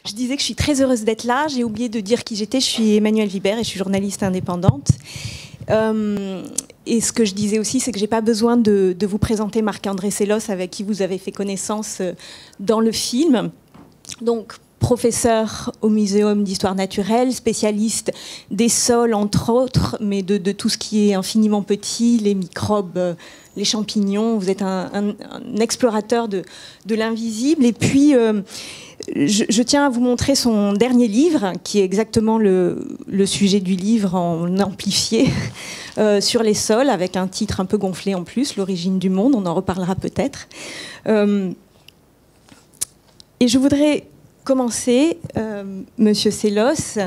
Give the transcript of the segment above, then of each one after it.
Je disais que je suis très heureuse d'être là. J'ai oublié de dire qui j'étais. Je suis Emmanuelle Vibert et je suis journaliste indépendante. Et ce que je disais aussi, c'est que je n'ai pas besoin de vous présenter Marc-André Sellos, avec qui vous avez fait connaissance dans le film. Donc, professeur au Muséum d'histoire naturelle, spécialiste des sols, entre autres, mais de tout ce qui est infiniment petit, les microbes, les champignons. Vous êtes un explorateur de l'invisible. Et puis, je tiens à vous montrer son dernier livre, qui est exactement le sujet du livre en amplifié, sur les sols, avec un titre un peu gonflé en plus, L'origine du monde. On en reparlera peut-être. Et je voudrais commencer, Monsieur Sellos,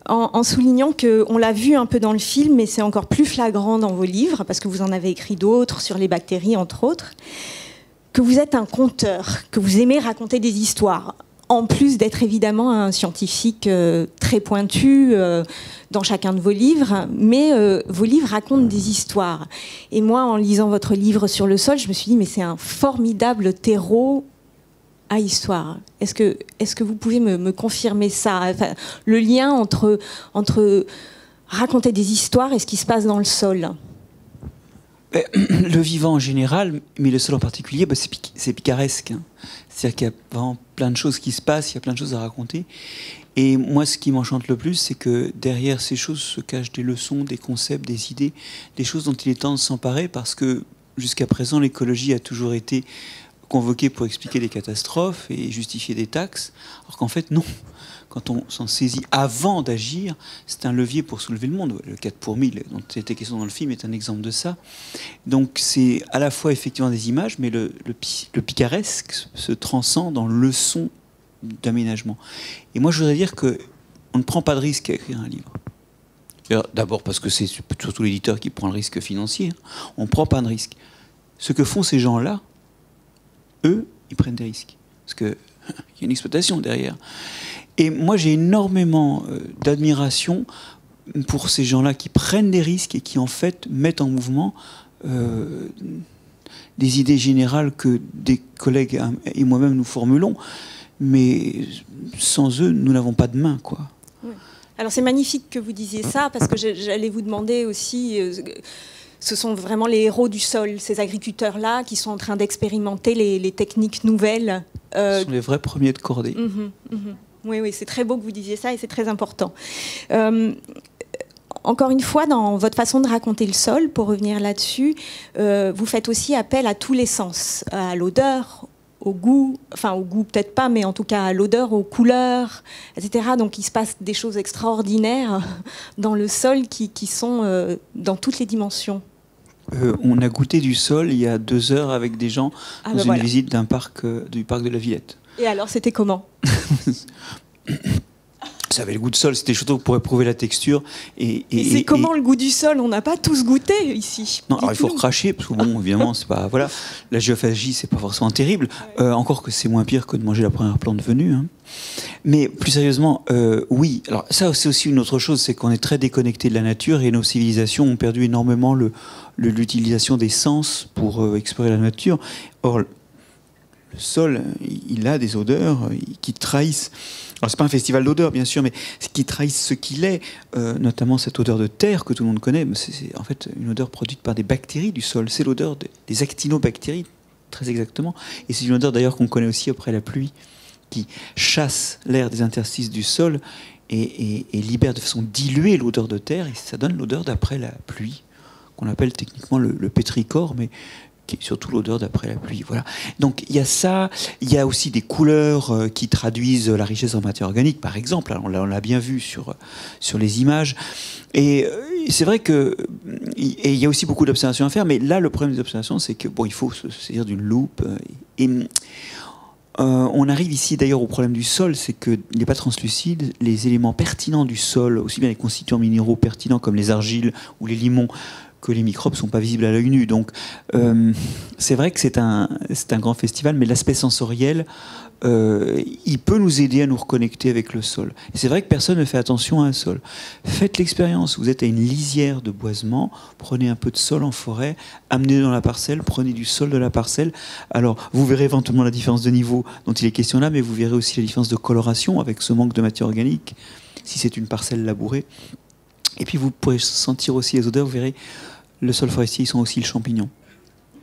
en soulignant qu'on l'a vu un peu dans le film, mais c'est encore plus flagrant dans vos livres, parce que vous en avez écrit d'autres, sur les bactéries, entre autres, que vous êtes un conteur, que vous aimez raconter des histoires, en plus d'être évidemment un scientifique très pointu dans chacun de vos livres, mais vos livres racontent des histoires. Et moi, en lisant votre livre sur le sol, je me suis dit, mais c'est un formidable terreau à histoire. Est-ce que vous pouvez me confirmer ça, enfin, le lien entre raconter des histoires et ce qui se passe dans le sol? Le vivant en général, mais le sol en particulier, c'est picaresque. Hein. C'est-à-dire qu'il y a vraiment plein de choses qui se passent, il y a plein de choses à raconter. Et moi, ce qui m'enchante le plus, c'est que derrière ces choses se cachent des leçons, des concepts, des idées, des choses dont il est temps de s'emparer, parce que jusqu'à présent, l'écologie a toujours été convoqué pour expliquer des catastrophes et justifier des taxes, alors qu'en fait non. Quand on s'en saisit avant d'agir, c'est un levier pour soulever le monde. Le 4 pour 1000 dont c'était question dans le film est un exemple de ça. Donc c'est à la fois effectivement des images, mais le picaresque se transcende dans leçon d'aménagement. Et moi je voudrais dire qu'on ne prend pas de risque à écrire un livre. D'abord parce que c'est surtout l'éditeur qui prend le risque financier. On ne prend pas de risque. Ce que font ces gens-là, eux, ils prennent des risques. Parce qu'il y a une exploitation derrière. Et moi, j'ai énormément d'admiration pour ces gens-là qui prennent des risques et qui, en fait, mettent en mouvement des idées générales que des collègues et moi-même nous formulons. Mais sans eux, nous n'avons pas de main, quoi. Oui. Alors, c'est magnifique que vous disiez ça, parce que j'allais vous demander aussi... ce sont vraiment les héros du sol, ces agriculteurs-là, qui sont en train d'expérimenter les techniques nouvelles. Ce sont les vrais premiers de cordée. Oui, c'est très beau que vous disiez ça et c'est très important. Encore une fois, dans votre façon de raconter le sol, pour revenir là-dessus, vous faites aussi appel à tous les sens, à l'odeur, au goût, enfin au goût peut-être pas, mais en tout cas à l'odeur, aux couleurs, etc. Donc il se passe des choses extraordinaires dans le sol qui sont dans toutes les dimensions. On a goûté du sol il y a 2 heures avec des gens dans une visite du parc de la Villette. Et alors, c'était comment? Ça avait le goût de sol, c'était surtout pour éprouver la texture. Et c'est comment le goût du sol? On n'a pas tous goûté ici. Non, alors il faut recracher, parce que bon, évidemment, c'est pas, voilà, la géophagie, c'est pas forcément terrible. Encore que c'est moins pire que de manger la première plante venue. Hein. Mais plus sérieusement, oui. Alors ça, c'est aussi une autre chose, c'est qu'on est très déconnecté de la nature et nos civilisations ont perdu énormément l'utilisation des sens pour explorer la nature. Or, le sol, il a des odeurs qui trahissent. Alors c'est pas un festival d'odeurs bien sûr, mais qui trahissent ce qu'il est, notamment cette odeur de terre que tout le monde connaît. C'est en fait une odeur produite par des bactéries du sol. C'est l'odeur des actinobactéries, très exactement. Et c'est une odeur d'ailleurs qu'on connaît aussi après la pluie, qui chasse l'air des interstices du sol et libère de façon diluée l'odeur de terre, et ça donne l'odeur d'après la pluie, qu'on appelle techniquement le pétrichor, mais qui est surtout l'odeur d'après la pluie. Voilà. Donc il y a ça, il y a aussi des couleurs qui traduisent la richesse en matière organique, par exemple. Alors, on l'a bien vu sur les images. Et c'est vrai que il y a aussi beaucoup d'observations à faire, mais là, le problème des observations, c'est que bon, il faut se saisir d'une loupe. On arrive ici d'ailleurs au problème du sol, c'est qu'il n'est pas translucide. Les éléments pertinents du sol, aussi bien les constituants minéraux pertinents comme les argiles ou les limons, que les microbes ne sont pas visibles à l'œil nu. Donc c'est vrai que c'est un grand festival, mais l'aspect sensoriel il peut nous aider à nous reconnecter avec le sol. Et c'est vrai que personne ne fait attention à un sol. Faites l'expérience. Vous êtes à une lisière de boisement, prenez un peu de sol en forêt, amenez-le dans la parcelle, prenez du sol de la parcelle. Alors, vous verrez éventuellement la différence de niveau dont il est question là, mais vous verrez aussi la différence de coloration avec ce manque de matière organique, si c'est une parcelle labourée. Et puis, vous pourrez sentir aussi les odeurs. Vous verrez, le sol forestier, ils sont aussi le champignon.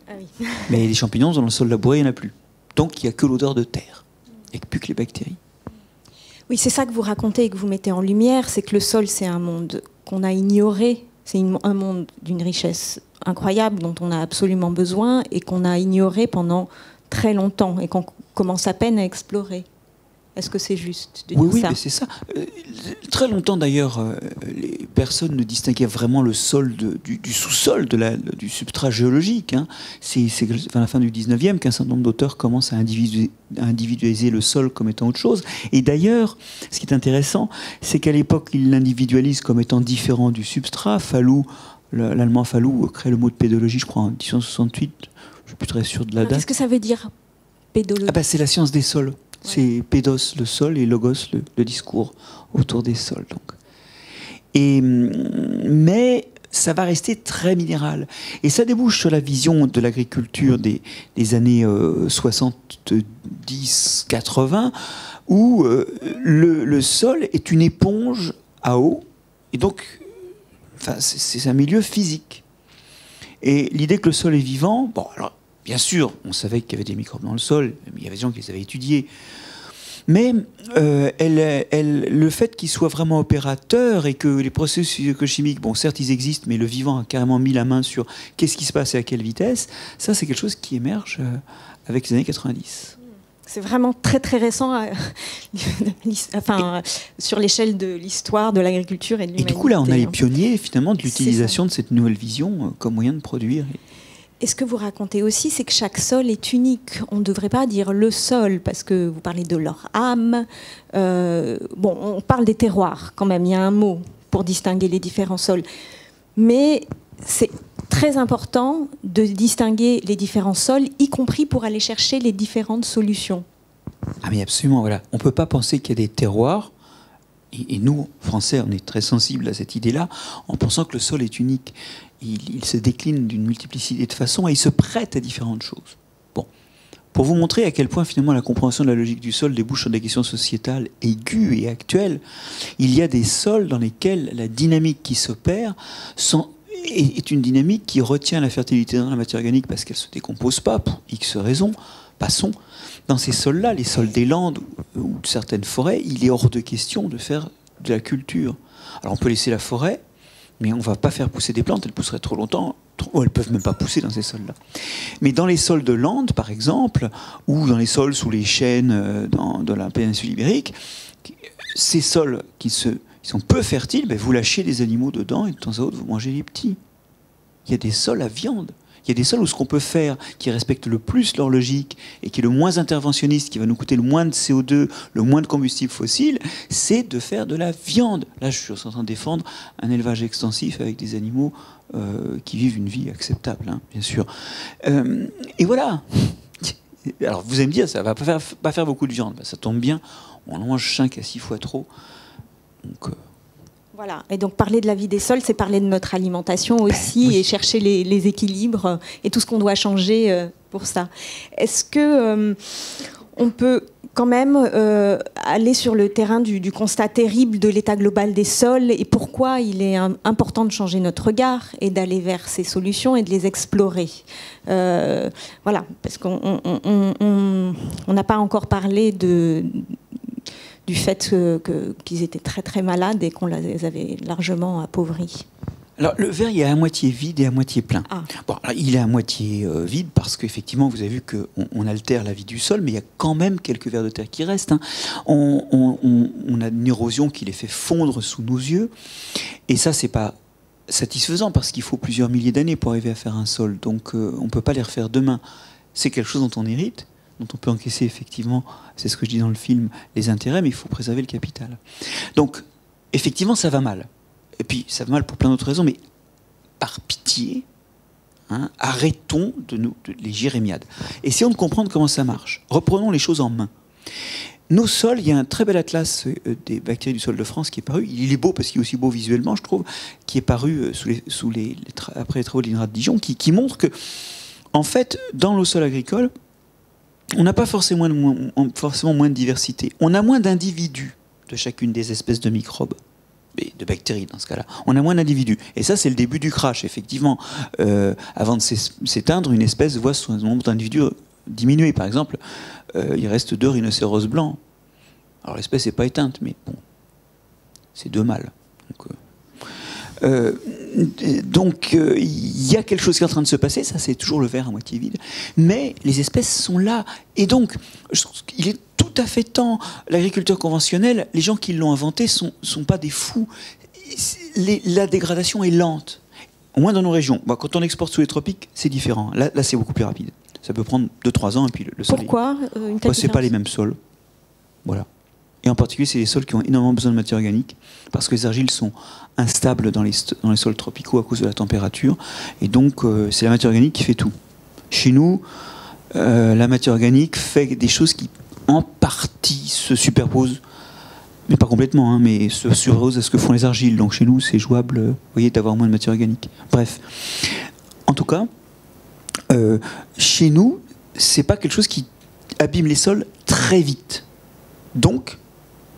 Ah oui. Mais les champignons, dans le sol labouré, il n'y en a plus. Donc, il n'y a que l'odeur de terre. Il n'y a plus que les bactéries. Oui, c'est ça que vous racontez et que vous mettez en lumière, c'est que le sol, c'est un monde qu'on a ignoré. C'est un monde d'une richesse incroyable dont on a absolument besoin et qu'on a ignoré pendant très longtemps et qu'on commence à peine à explorer. Est-ce que c'est juste de dire oui, ça? Oui, c'est ça. Très longtemps, d'ailleurs, les personnes ne distinguaient vraiment le sol du sous-sol, du substrat géologique. Hein. C'est à la fin du 19e qu'un certain nombre d'auteurs commencent à individualiser le sol comme étant autre chose. Et d'ailleurs, ce qui est intéressant, c'est qu'à l'époque, ils l'individualisent comme étant différent du substrat. Fallou, l'allemand Fallou, crée le mot de pédologie, je crois, en 1868. Je ne suis plus très sûr de la date. Qu'est-ce que ça veut dire, pédologie? C'est la science des sols. C'est pédos, le sol, et logos, le discours autour des sols. Donc. Mais ça va rester très minéral. Et ça débouche sur la vision de l'agriculture des années 70-80, où le sol est une éponge à eau, et donc c'est un milieu physique. Et l'idée que le sol est vivant, bon, alors, bien sûr, on savait qu'il y avait des microbes dans le sol, il y avait des gens qui les avaient étudiés. Mais le fait qu'il soit vraiment opérateur et que les processus physico-chimiques, bon, certes, ils existent, mais le vivant a carrément mis la main sur qu'est-ce qui se passe et à quelle vitesse, ça, c'est quelque chose qui émerge avec les années 90. C'est vraiment très très récent sur l'échelle de l'histoire de l'agriculture et de l'humanité. Et du coup, là, on a les pionniers, finalement, de l'utilisation de cette nouvelle vision comme moyen de produire. Et ce que vous racontez aussi, c'est que chaque sol est unique. On ne devrait pas dire le sol, parce que vous parlez de leur âme. On parle des terroirs, quand même. Il y a un mot pour distinguer les différents sols. Mais c'est très important de distinguer les différents sols, y compris pour aller chercher les différentes solutions. Ah mais absolument, voilà. On ne peut pas penser qu'il y a des terroirs. Et nous, Français, on est très sensibles à cette idée-là, en pensant que le sol est unique. Il se décline d'une multiplicité de façons et il se prête à différentes choses. Bon. Pour vous montrer à quel point, finalement, la compréhension de la logique du sol débouche sur des questions sociétales aiguës et actuelles, il y a des sols dans lesquels la dynamique qui s'opère est une dynamique qui retient la fertilité dans la matière organique parce qu'elle ne se décompose pas, pour X raisons. Passons. Dans ces sols-là, les sols des Landes ou de certaines forêts, il est hors de question de faire de la culture. Alors on peut laisser la forêt, mais on ne va pas faire pousser des plantes, elles pousseraient trop longtemps, elles ne peuvent même pas pousser dans ces sols-là. Mais dans les sols de Landes, par exemple, ou dans les sols sous les chênes dans la péninsule ibérique, ces sols qui sont peu fertiles, vous lâchez des animaux dedans et de temps à autre vous mangez les petits. Il y a des sols à viande. Il y a des sols où ce qu'on peut faire, qui respecte le plus leur logique et qui est le moins interventionniste, qui va nous coûter le moins de CO2, le moins de combustible fossile, c'est de faire de la viande. Là, je suis en train de défendre un élevage extensif avec des animaux qui vivent une vie acceptable, hein, bien sûr. Et voilà. Alors, vous allez me dire, ça ne va pas faire beaucoup de viande. Ça tombe bien, on en mange 5 à 6 fois trop. Donc... Voilà. Et donc parler de la vie des sols, c'est parler de notre alimentation aussi, oui. Et chercher les équilibres et tout ce qu'on doit changer pour ça. Est-ce que on peut quand même aller sur le terrain du constat terrible de l'état global des sols et pourquoi il est important de changer notre regard et d'aller vers ces solutions et de les explorer. Voilà, parce qu'on n'a pas encore parlé du fait qu'ils étaient très très malades et qu'on les avait largement appauvris. Alors le verre, il est à moitié vide et à moitié plein. Ah. Bon, alors, il est à moitié vide parce qu'effectivement, vous avez vu qu'on altère la vie du sol, mais il y a quand même quelques vers de terre qui restent. Hein. On a une érosion qui les fait fondre sous nos yeux. Et ça, c'est pas satisfaisant parce qu'il faut plusieurs milliers d'années pour arriver à faire un sol. Donc on ne peut pas les refaire demain. C'est quelque chose dont on hérite, dont on peut encaisser effectivement, c'est ce que je dis dans le film, les intérêts, mais il faut préserver le capital. Donc, effectivement, ça va mal. Et puis, ça va mal pour plein d'autres raisons, mais par pitié, arrêtons les jérémiades. Essayons de comprendre comment ça marche. Reprenons les choses en main. Nos sols, il y a un très bel atlas des bactéries du sol de France qui est paru. Il est beau parce qu'il est aussi beau visuellement, je trouve, qui est paru après les travaux de l'INRA de Dijon, qui montre que, en fait, dans nos sols agricoles, on n'a pas forcément moins de diversité. On a moins d'individus de chacune des espèces de microbes, et de bactéries dans ce cas-là. On a moins d'individus. Et ça, c'est le début du crash, effectivement. Avant de s'éteindre, une espèce voit son nombre d'individus diminuer. Par exemple, il reste 2 rhinocéros blancs. Alors l'espèce n'est pas éteinte, mais bon, c'est 2 mâles. Donc il y a quelque chose qui est en train de se passer, ça c'est toujours le verre à moitié vide, mais les espèces sont là. Et donc, il est tout à fait temps, l'agriculture conventionnelle, les gens qui l'ont inventé sont pas des fous. La dégradation est lente, au moins dans nos régions. Bon, quand on exporte sous les tropiques, c'est différent. Là c'est beaucoup plus rapide. Ça peut prendre 2-3 ans et puis le sol. Pourquoi une telle c'est pas les mêmes sols. Voilà. Et en particulier, c'est les sols qui ont énormément besoin de matière organique, parce que les argiles sont instables dans les sols tropicaux à cause de la température. Et donc, c'est la matière organique qui fait tout. Chez nous, la matière organique fait des choses qui, en partie, se superposent, mais pas complètement, hein, mais se superposent à ce que font les argiles. Donc chez nous, c'est jouable, vous voyez, d'avoir moins de matière organique. Bref. En tout cas, chez nous, c'est pas quelque chose qui abîme les sols très vite. Donc,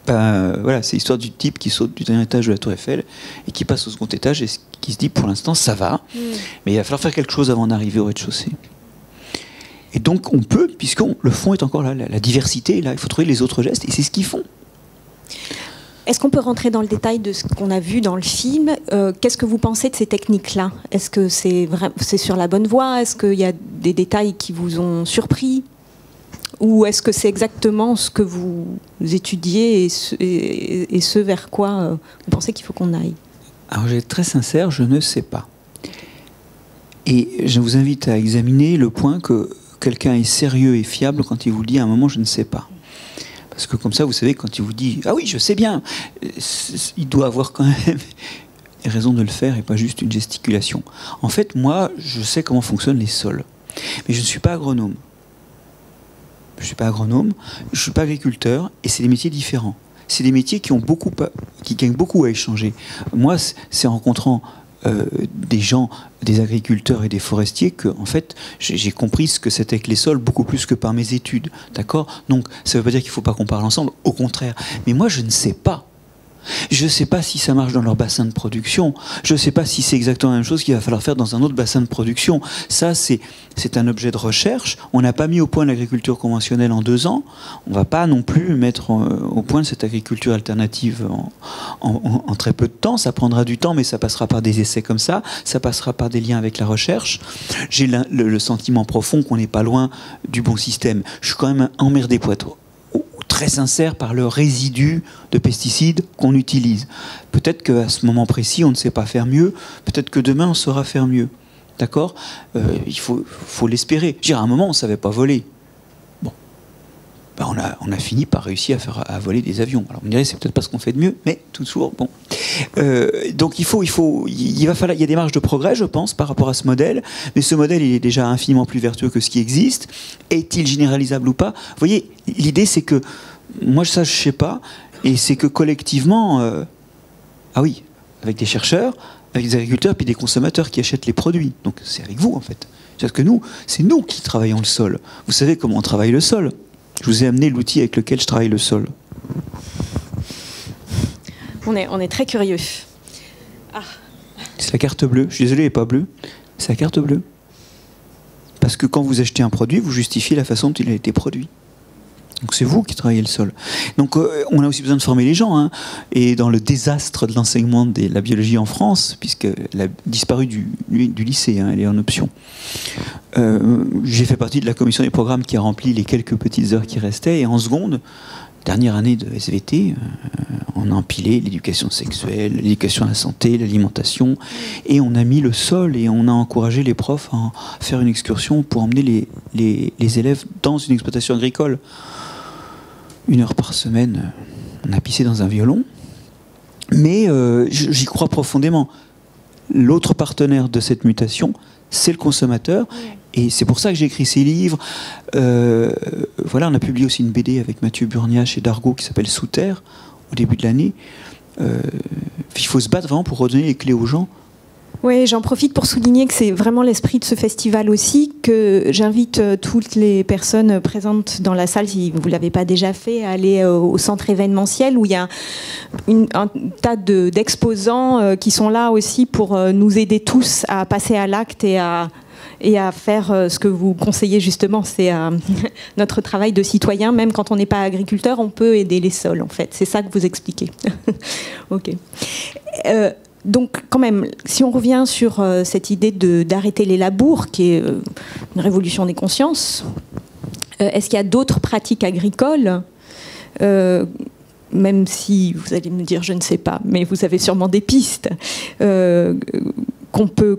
voilà, c'est l'histoire du type qui saute du dernier étage de la Tour Eiffel et qui passe au second étage et qui se dit pour l'instant ça va, mais il va falloir faire quelque chose avant d'arriver au rez-de-chaussée. Et donc on peut, puisque le fond est encore là, la diversité est là, il faut trouver les autres gestes et c'est ce qu'ils font. Est-ce qu'on peut rentrer dans le détail de ce qu'on a vu dans le film? Qu'est-ce que vous pensez de ces techniques-là? Est-ce que c'est sur la bonne voie? Est-ce qu'il y a des détails qui vous ont surpris? Ou est-ce que c'est exactement ce que vous étudiez et ce vers quoi vous pensez qu'il faut qu'on aille? Alors, je vais être très sincère, je ne sais pas. Et je vous invite à examiner le point que quelqu'un est sérieux et fiable quand il vous dit à un moment « je ne sais pas ». Parce que comme ça, vous savez, quand il vous dit « ah oui, je sais bien », il doit avoir quand même raison de le faire et pas juste une gesticulation. En fait, moi, je sais comment fonctionnent les sols. Mais je ne suis pas agronome. Je ne suis pas agronome, je ne suis pas agriculteur, et c'est des métiers différents. C'est des métiers qui gagnent beaucoup à échanger. Moi, c'est en rencontrant des gens, des agriculteurs et des forestiers que, en fait, j'ai compris ce que c'était que les sols beaucoup plus que par mes études. D'accord? Donc, ça ne veut pas dire qu'il ne faut pas qu'on parle ensemble, au contraire. Mais moi, je ne sais pas. Je ne sais pas si ça marche dans leur bassin de production. Je ne sais pas si c'est exactement la même chose qu'il va falloir faire dans un autre bassin de production. Ça, c'est un objet de recherche. On n'a pas mis au point l'agriculture conventionnelle en 2 ans. On ne va pas non plus mettre au point cette agriculture alternative en très peu de temps. Ça prendra du temps, mais ça passera par des essais comme ça. Ça passera par des liens avec la recherche. J'ai le sentiment profond qu'on n'est pas loin du bon système. Je suis quand même emmerdé pour être très sincère par le résidu de pesticides qu'on utilise. Peut-être qu'à ce moment précis, on ne sait pas faire mieux. Peut-être que demain, on saura faire mieux. D'accord? Il faut l'espérer. Je veux dire, à un moment, on ne savait pas voler. Bon. Ben, on a fini par réussir à voler des avions. Alors, on dirait, c'est peut-être pas ce qu'on fait de mieux, mais toujours, bon. Donc, il va falloir, il y a des marges de progrès, je pense, par rapport à ce modèle. Mais ce modèle, il est déjà infiniment plus vertueux que ce qui existe. Est-il généralisable ou pas? Vous voyez, l'idée, c'est que moi, ça, je sais pas. Et c'est que collectivement, ah oui, avec des chercheurs, avec des agriculteurs, puis des consommateurs qui achètent les produits. Donc, c'est avec vous, en fait. C'est-à-dire que c'est nous qui travaillons le sol. Vous savez comment on travaille le sol? Je vous ai amené l'outil avec lequel je travaille le sol. On est très curieux. Ah. C'est la carte bleue. Je suis désolé, elle n'est pas bleue. C'est la carte bleue. Parce que quand vous achetez un produit, vous justifiez la façon dont il a été produit. Donc c'est vous qui travaillez le sol. Donc on a aussi besoin de former les gens. Hein. Et dans le désastre de l'enseignement de la biologie en France, puisqu'elle a disparu du lycée, hein, elle est en option, j'ai fait partie de la commission des programmes qui a rempli les quelques petites heures qui restaient. Et en seconde, dernière année de SVT, on a empilé l'éducation sexuelle, l'éducation à la santé, l'alimentation, et on a mis le sol et on a encouragé les profs à faire une excursion pour emmener les élèves dans une exploitation agricole. 1 heure par semaine, on a pissé dans un violon, mais j'y crois profondément. L'autre partenaire de cette mutation, c'est le consommateur, Et c'est pour ça que j'ai écrit ces livres. Voilà, on a publié aussi une BD avec Mathieu Burnia chez Dargaud qui s'appelle Sous terre, au début de l'année. Il faut se battre vraiment pour redonner les clés aux gens. Oui, j'en profite pour souligner que c'est vraiment l'esprit de ce festival aussi, que j'invite toutes les personnes présentes dans la salle, si vous ne l'avez pas déjà fait, à aller au centre événementiel où il y a un tas d'exposants qui sont là aussi pour nous aider tous à passer à l'acte et à faire ce que vous conseillez justement, c'est notre travail de citoyen. Même quand on n'est pas agriculteur, on peut aider les sols, en fait. C'est ça que vous expliquez. Ok. Donc, quand même, si on revient sur cette idée d'arrêter les labours, qui est une révolution des consciences, est-ce qu'il y a d'autres pratiques agricoles, même si vous allez me dire, je ne sais pas, mais vous avez sûrement des pistes qu'on peut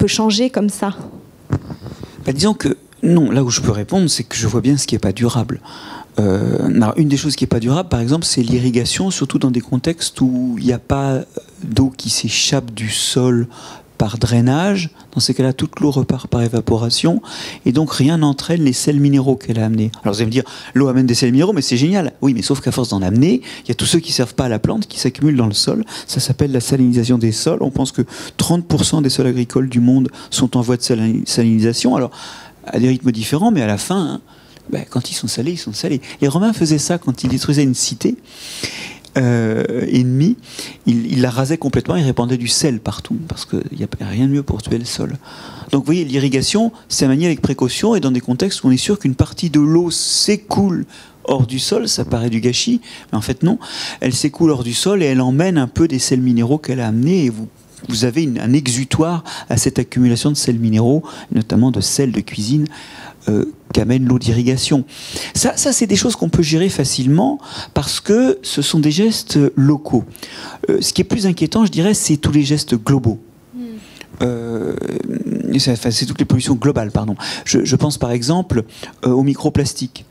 changer comme ça? Disons que non, là où je peux répondre, c'est que je vois bien ce qui n'est pas durable. Alors, une des choses qui n'est pas durable, par exemple, c'est l'irrigation, surtout dans des contextes où il n'y a pas d'eau qui s'échappe du sol par drainage. Dans ces cas-là, toute l'eau repart par évaporation, et donc rien n'entraîne les sels minéraux qu'elle a amenés. Alors vous allez me dire, l'eau amène des sels minéraux, mais c'est génial. Oui, mais sauf qu'à force d'en amener, il y a tous ceux qui ne servent pas à la plante, qui s'accumulent dans le sol. Ça s'appelle la salinisation des sols. On pense que 30% des sols agricoles du monde sont en voie de salinisation. Alors, à des rythmes différents, mais à la fin... quand ils sont salés, ils sont salés. Les Romains faisaient ça quand ils détruisaient une cité ennemie. Ils la rasaient complètement, ils répandaient du sel partout, parce qu'il n'y a rien de mieux pour tuer le sol. Donc vous voyez, l'irrigation, c'est manié avec précaution, et dans des contextes où on est sûr qu'une partie de l'eau s'écoule hors du sol. Ça paraît du gâchis, mais en fait non. Elle s'écoule hors du sol et elle emmène un peu des sels minéraux qu'elle a amenés, et vous avez un exutoire à cette accumulation de sels minéraux, notamment de sel de cuisine, qu'amène l'eau d'irrigation. Ça c'est des choses qu'on peut gérer facilement parce que ce sont des gestes locaux. Ce qui est plus inquiétant, je dirais, c'est tous les gestes globaux. C'est toutes les pollutions globales, pardon. Je pense par exemple aux microplastiques.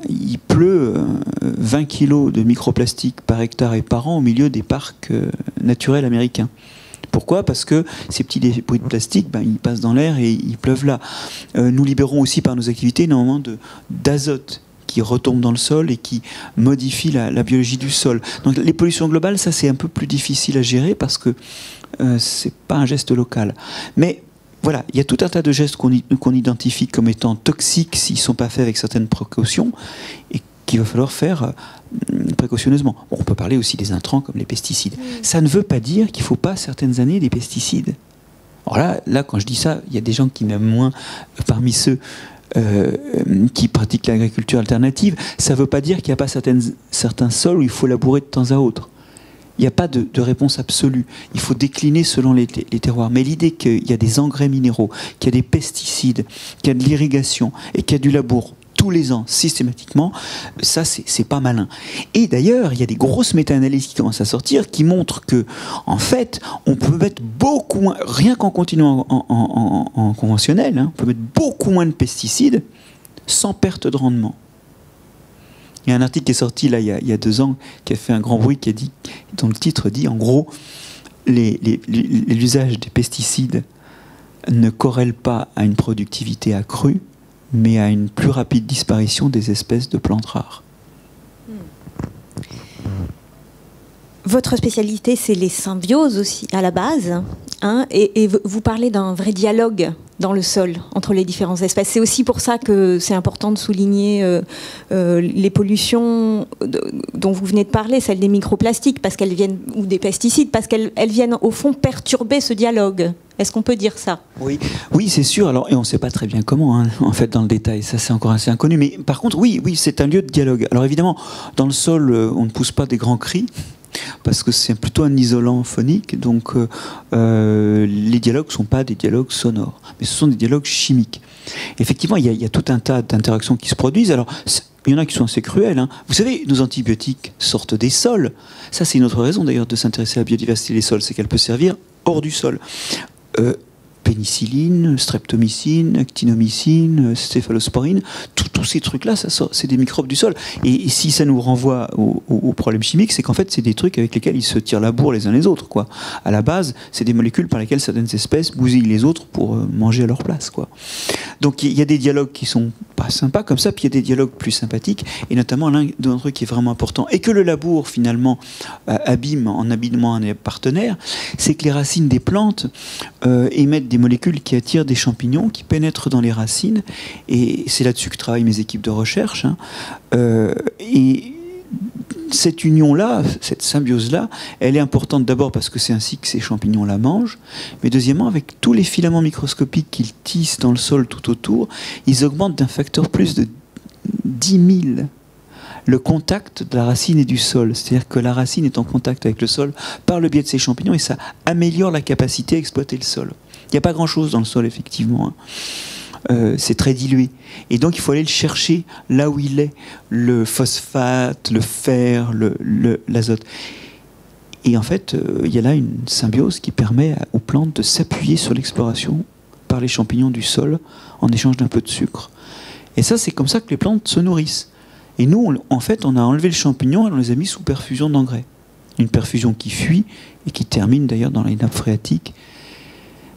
Il pleut 20 kilos de microplastiques par hectare et par an au milieu des parcs naturels américains. Pourquoi? Parce que ces petits débris de plastique, ils passent dans l'air et ils pleuvent là. Nous libérons aussi par nos activités énormément d'azote qui retombe dans le sol et qui modifie la biologie du sol. Donc les pollutions globales, ça c'est un peu plus difficile à gérer parce que c'est pas un geste local. Mais voilà, il y a tout un tas de gestes qu'on identifie comme étant toxiques s'ils ne sont pas faits avec certaines précautions et qu'il va falloir faire précautionneusement. Bon, on peut parler aussi des intrants comme les pesticides. Ça ne veut pas dire qu'il ne faut pas certaines années des pesticides. Alors là, quand je dis ça, il y a des gens qui m'aiment moins parmi ceux qui pratiquent l'agriculture alternative. Ça ne veut pas dire qu'il n'y a pas certains sols où il faut labourer de temps à autre. Il n'y a pas de réponse absolue. Il faut décliner selon les terroirs. Mais l'idée qu'il y a des engrais minéraux, qu'il y a des pesticides, qu'il y a de l'irrigation et qu'il y a du labour tous les ans, systématiquement, ça, c'est pas malin. Et d'ailleurs, il y a des grosses méta-analyses qui commencent à sortir qui montrent que, en fait, on peut mettre beaucoup moins, rien qu'en continuant en conventionnel, on peut mettre beaucoup moins de pesticides sans perte de rendement. Il y a un article qui est sorti là, il y a 2 ans, qui a fait un grand bruit, dont le titre dit, en gros, l'usage des pesticides ne corrèle pas à une productivité accrue, mais à une plus rapide disparition des espèces de plantes rares. Votre spécialité, c'est les symbioses aussi, à la base. Et vous parlez d'un vrai dialogue dans le sol entre les différentes espèces. C'est aussi pour ça que c'est important de souligner les pollutions dont vous venez de parler, celles des microplastiques, parce qu'elles viennent, ou des pesticides, parce qu'elles viennent au fond perturber ce dialogue. Est-ce qu'on peut dire ça? Oui, c'est sûr. Alors, et on ne sait pas très bien comment, en fait, dans le détail. Ça, c'est encore assez inconnu. Mais par contre, oui, c'est un lieu de dialogue. Alors évidemment, dans le sol, on ne pousse pas des grands cris, parce que c'est plutôt un isolant phonique, donc les dialogues ne sont pas des dialogues sonores, mais ce sont des dialogues chimiques. Effectivement, il y a tout un tas d'interactions qui se produisent. Alors, il y en a qui sont assez cruelles. Vous savez, nos antibiotiques sortent des sols. Ça, c'est une autre raison d'ailleurs de s'intéresser à la biodiversité des sols, c'est qu'elle peut servir hors du sol. pénicilline, streptomycine, actinomycine, céphalosporine, tous ces trucs-là, c'est des microbes du sol. Et si ça nous renvoie au problème chimique, c'est qu'en fait, c'est des trucs avec lesquels ils se tirent la bourre les uns les autres, quoi. À la base, c'est des molécules par lesquelles certaines espèces bousillent les autres pour manger à leur place, quoi. Donc il y a des dialogues qui sont pas sympas comme ça, puis il y a des dialogues plus sympathiques, et notamment l'un d'entre eux qui est vraiment important, et que le labour finalement abîme en abîmant un partenaire, c'est que les racines des plantes émettent des molécules qui attirent des champignons, qui pénètrent dans les racines, et c'est là-dessus que travaillent mes équipes de recherche, hein. Et cette union-là, cette symbiose-là, elle est importante d'abord parce que c'est ainsi que ces champignons la mangent, mais deuxièmement, avec tous les filaments microscopiques qu'ils tissent dans le sol tout autour, ils augmentent d'un facteur plus de 10 000 le contact de la racine et du sol. C'est-à-dire que la racine est en contact avec le sol par le biais de ces champignons et ça améliore la capacité à exploiter le sol. Il n'y a pas grand-chose dans le sol, effectivement, hein. C'est très dilué. Et donc il faut aller le chercher là où il est, le phosphate, le fer, l'azote. Et en fait, il y a là une symbiose qui permet aux plantes de s'appuyer sur l'exploration par les champignons du sol en échange d'un peu de sucre. Et ça, c'est comme ça que les plantes se nourrissent. Et nous, en fait, on a enlevé le champignon et on les a mis sous perfusion d'engrais. Une perfusion qui fuit et qui termine d'ailleurs dans les nappes phréatiques,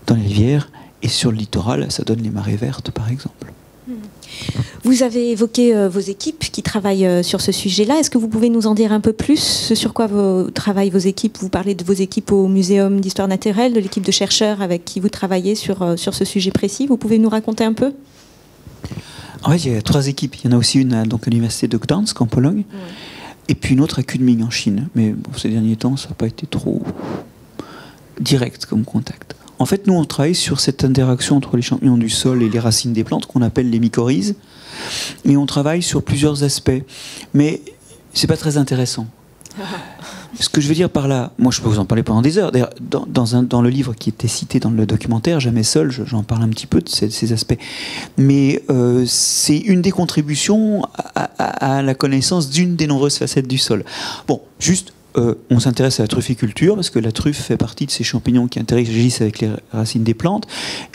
dans les rivières. Et sur le littoral, ça donne les marées vertes, par exemple. Vous avez évoqué vos équipes qui travaillent sur ce sujet-là. Est-ce que vous pouvez nous en dire un peu plus sur quoi travaillent vos équipes? Vous parlez de vos équipes au Muséum d'Histoire Naturelle, de l'équipe de chercheurs avec qui vous travaillez sur ce sujet précis. Vous pouvez nous raconter un peu? En fait, il y a 3 équipes. Il y en a aussi une à l'université de Gdansk, en Pologne, et puis une autre à Kunming, en Chine. Mais bon, ces derniers temps, ça n'a pas été trop direct comme contact. En fait, nous, on travaille sur cette interaction entre les champignons du sol et les racines des plantes, qu'on appelle les mycorhizes. Et on travaille sur plusieurs aspects. Mais c'est pas très intéressant. Ce que je veux dire par là, moi je peux vous en parler pendant des heures. D'ailleurs, dans le livre qui était cité dans le documentaire, Jamais seul, j'en parle un petit peu de ces aspects. Mais c'est une des contributions à la connaissance d'une des nombreuses facettes du sol. Bon, juste... on s'intéresse à la trufficulture parce que la truffe fait partie de ces champignons qui interagissent avec les racines des plantes.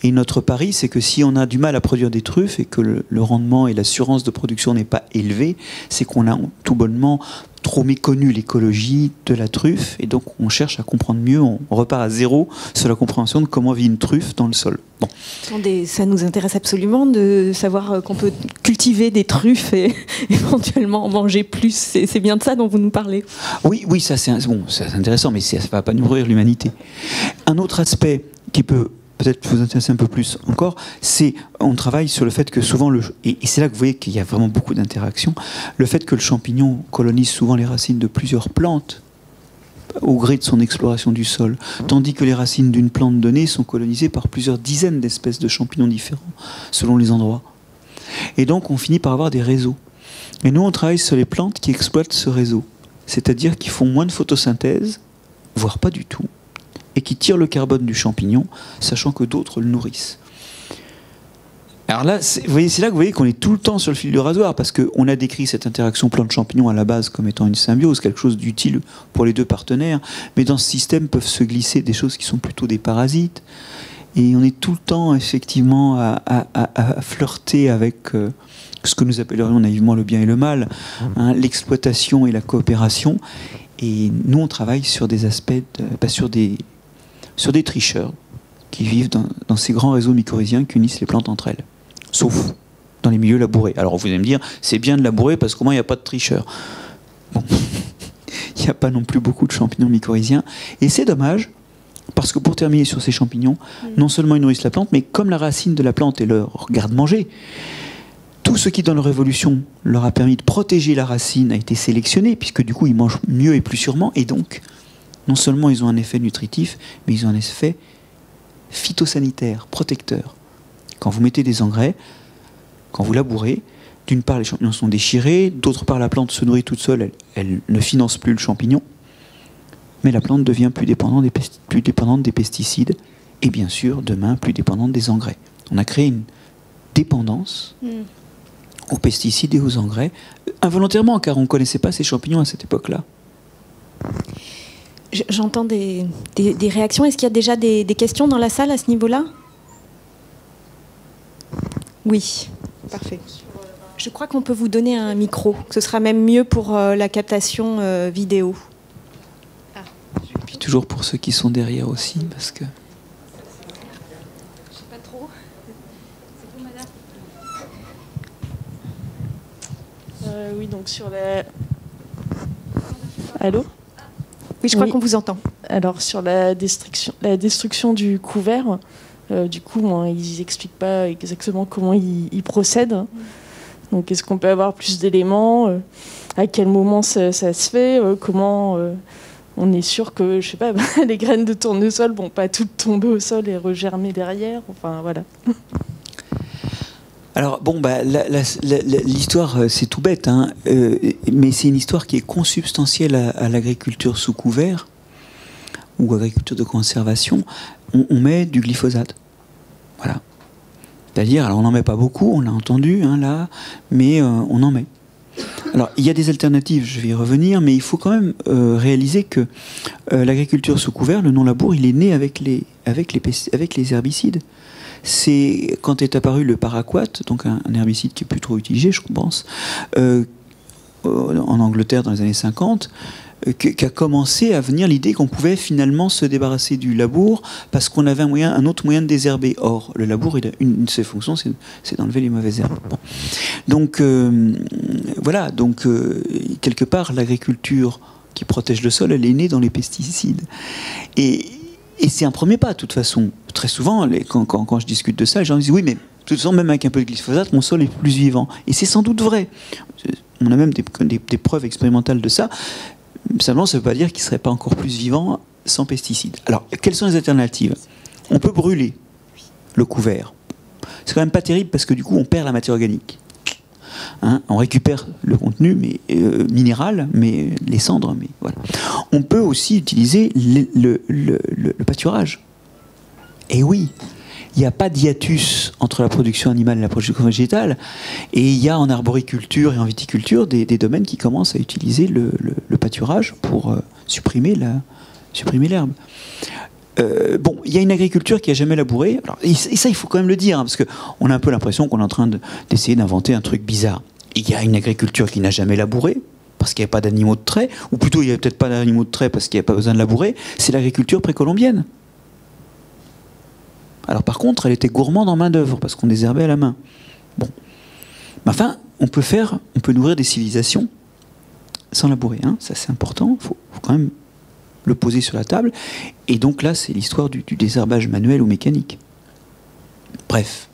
Et notre pari, c'est que si on a du mal à produire des truffes et que le rendement et l'assurance de production n'est pas élevé, c'est qu'on a tout bonnement trop méconnu l'écologie de la truffe. Et donc on cherche à comprendre mieux, on repart à zéro sur la compréhension de comment vit une truffe dans le sol. Bon. Attendez, ça nous intéresse absolument de savoir qu'on peut cultiver des truffes et éventuellement en manger plus. C'est bien de ça dont vous nous parlez. Oui, ça c'est intéressant, mais ça ne va pas nourrir l'humanité. Un autre aspect qui peut peut-être vous intéresser un peu plus encore, c'est on travaille sur le fait que souvent, et c'est là que vous voyez qu'il y a vraiment beaucoup d'interactions, le fait que le champignon colonise souvent les racines de plusieurs plantes au gré de son exploration du sol, tandis que les racines d'une plante donnée sont colonisées par plusieurs dizaines d'espèces de champignons différents, selon les endroits. Et donc on finit par avoir des réseaux. Et nous on travaille sur les plantes qui exploitent ce réseau, c'est-à-dire qui font moins de photosynthèse, voire pas du tout, et qui tirent le carbone du champignon, sachant que d'autres le nourrissent. Alors là, c'est là que vous voyez qu'on est tout le temps sur le fil du rasoir, parce qu'on a décrit cette interaction plante-champignon à la base comme étant une symbiose, quelque chose d'utile pour les deux partenaires, mais dans ce système peuvent se glisser des choses qui sont plutôt des parasites, et on est tout le temps effectivement à flirter avec ce que nous appellerions naïvement le bien et le mal, hein, l'exploitation et la coopération, et nous on travaille sur des aspects, sur des tricheurs qui vivent dans ces grands réseaux mycorhiziens qui unissent les plantes entre elles, sauf dans les milieux labourés. Alors vous allez me dire, c'est bien de labourer parce qu'au moins il n'y a pas de tricheurs. Bon, il n'y a pas non plus beaucoup de champignons mycorhiziens, et c'est dommage, parce que pour terminer sur ces champignons, non seulement ils nourrissent la plante, mais comme la racine de la plante est leur garde-manger, tout ce qui dans leur évolution leur a permis de protéger la racine a été sélectionné, puisque du coup ils mangent mieux et plus sûrement, et donc non seulement ils ont un effet nutritif, mais ils ont un effet phytosanitaire, protecteur. Quand vous mettez des engrais, quand vous labourez, d'une part les champignons sont déchirés, d'autre part la plante se nourrit toute seule, elle ne finance plus le champignon, mais la plante devient plus dépendante des pesticides, et bien sûr, demain, plus dépendante des engrais. On a créé une dépendance aux pesticides et aux engrais, involontairement, car on ne connaissait pas ces champignons à cette époque-là. J'entends des réactions. Est-ce qu'il y a déjà des questions dans la salle à ce niveau-là? Oui, parfait. Je crois qu'on peut vous donner un micro. Ce sera même mieux pour la captation vidéo. Et puis toujours pour ceux qui sont derrière aussi, parce que... Je sais pas trop. C'est vous, madame? Oui, donc sur la... Allô? Oui, je crois qu'on vous entend. Alors, sur la destruction du couvert, du coup, ils n'expliquent pas exactement comment ils procèdent. Donc, est-ce qu'on peut avoir plus d'éléments? À quel moment ça se fait? Comment on est sûr que, je sais pas, les graines de tournesol vont pas toutes tomber au sol et regermer derrière? Enfin, voilà. Alors, bon, l'histoire, c'est tout bête, hein, mais c'est une histoire qui est consubstantielle à l'agriculture sous couvert ou agriculture de conservation. On met du glyphosate. Voilà. C'est-à-dire, alors on n'en met pas beaucoup, on l'a entendu, hein, là, mais on en met. Alors, il y a des alternatives, je vais y revenir, mais il faut quand même réaliser que l'agriculture sous couvert, le non-labour, il est né avec les herbicides. C'est quand est apparu le paraquat, donc un herbicide qui est plus trop utilisé, je pense, en Angleterre dans les années 50, qu'a commencé à venir l'idée qu'on pouvait finalement se débarrasser du labour parce qu'on avait un autre moyen de désherber. Or, le labour, une de ses fonctions, c'est d'enlever les mauvaises herbes. Bon. Donc, voilà. Donc, quelque part, l'agriculture qui protège le sol, elle est née dans les pesticides. Et c'est un premier pas, de toute façon. Très souvent, quand je discute de ça, les gens disent oui, mais de toute façon, même avec un peu de glyphosate, mon sol est plus vivant. Et c'est sans doute vrai. On a même des preuves expérimentales de ça. Simplement, ça ne veut pas dire qu'il ne serait pas encore plus vivant sans pesticides. Alors, quelles sont les alternatives? On peut brûler le couvert. C'est quand même pas terrible parce que du coup, on perd la matière organique. Hein, on récupère le contenu minéral, mais les cendres. Mais voilà. On peut aussi utiliser le pâturage. Et oui, il n'y a pas d'hiatus entre la production animale et la production végétale. Et il y a en arboriculture et en viticulture des domaines qui commencent à utiliser le pâturage pour supprimer l'herbe. Bon, il y a une agriculture qui n'a jamais labouré. Alors, et ça, il faut quand même le dire, hein, parce qu'on a un peu l'impression qu'on est en train d'essayer d'inventer un truc bizarre. Il y a une agriculture qui n'a jamais labouré, parce qu'il n'y a pas d'animaux de trait, ou plutôt il n'y a peut-être pas d'animaux de trait parce qu'il n'y a pas besoin de labourer. C'est l'agriculture précolombienne. Alors par contre, elle était gourmande en main-d'œuvre, parce qu'on désherbait à la main. Bon. Mais enfin, on peut nourrir des civilisations sans labourer. Hein. Ça, c'est important. Il faut quand même le poser sur la table. Et donc là, c'est l'histoire du désherbage manuel ou mécanique. Bref.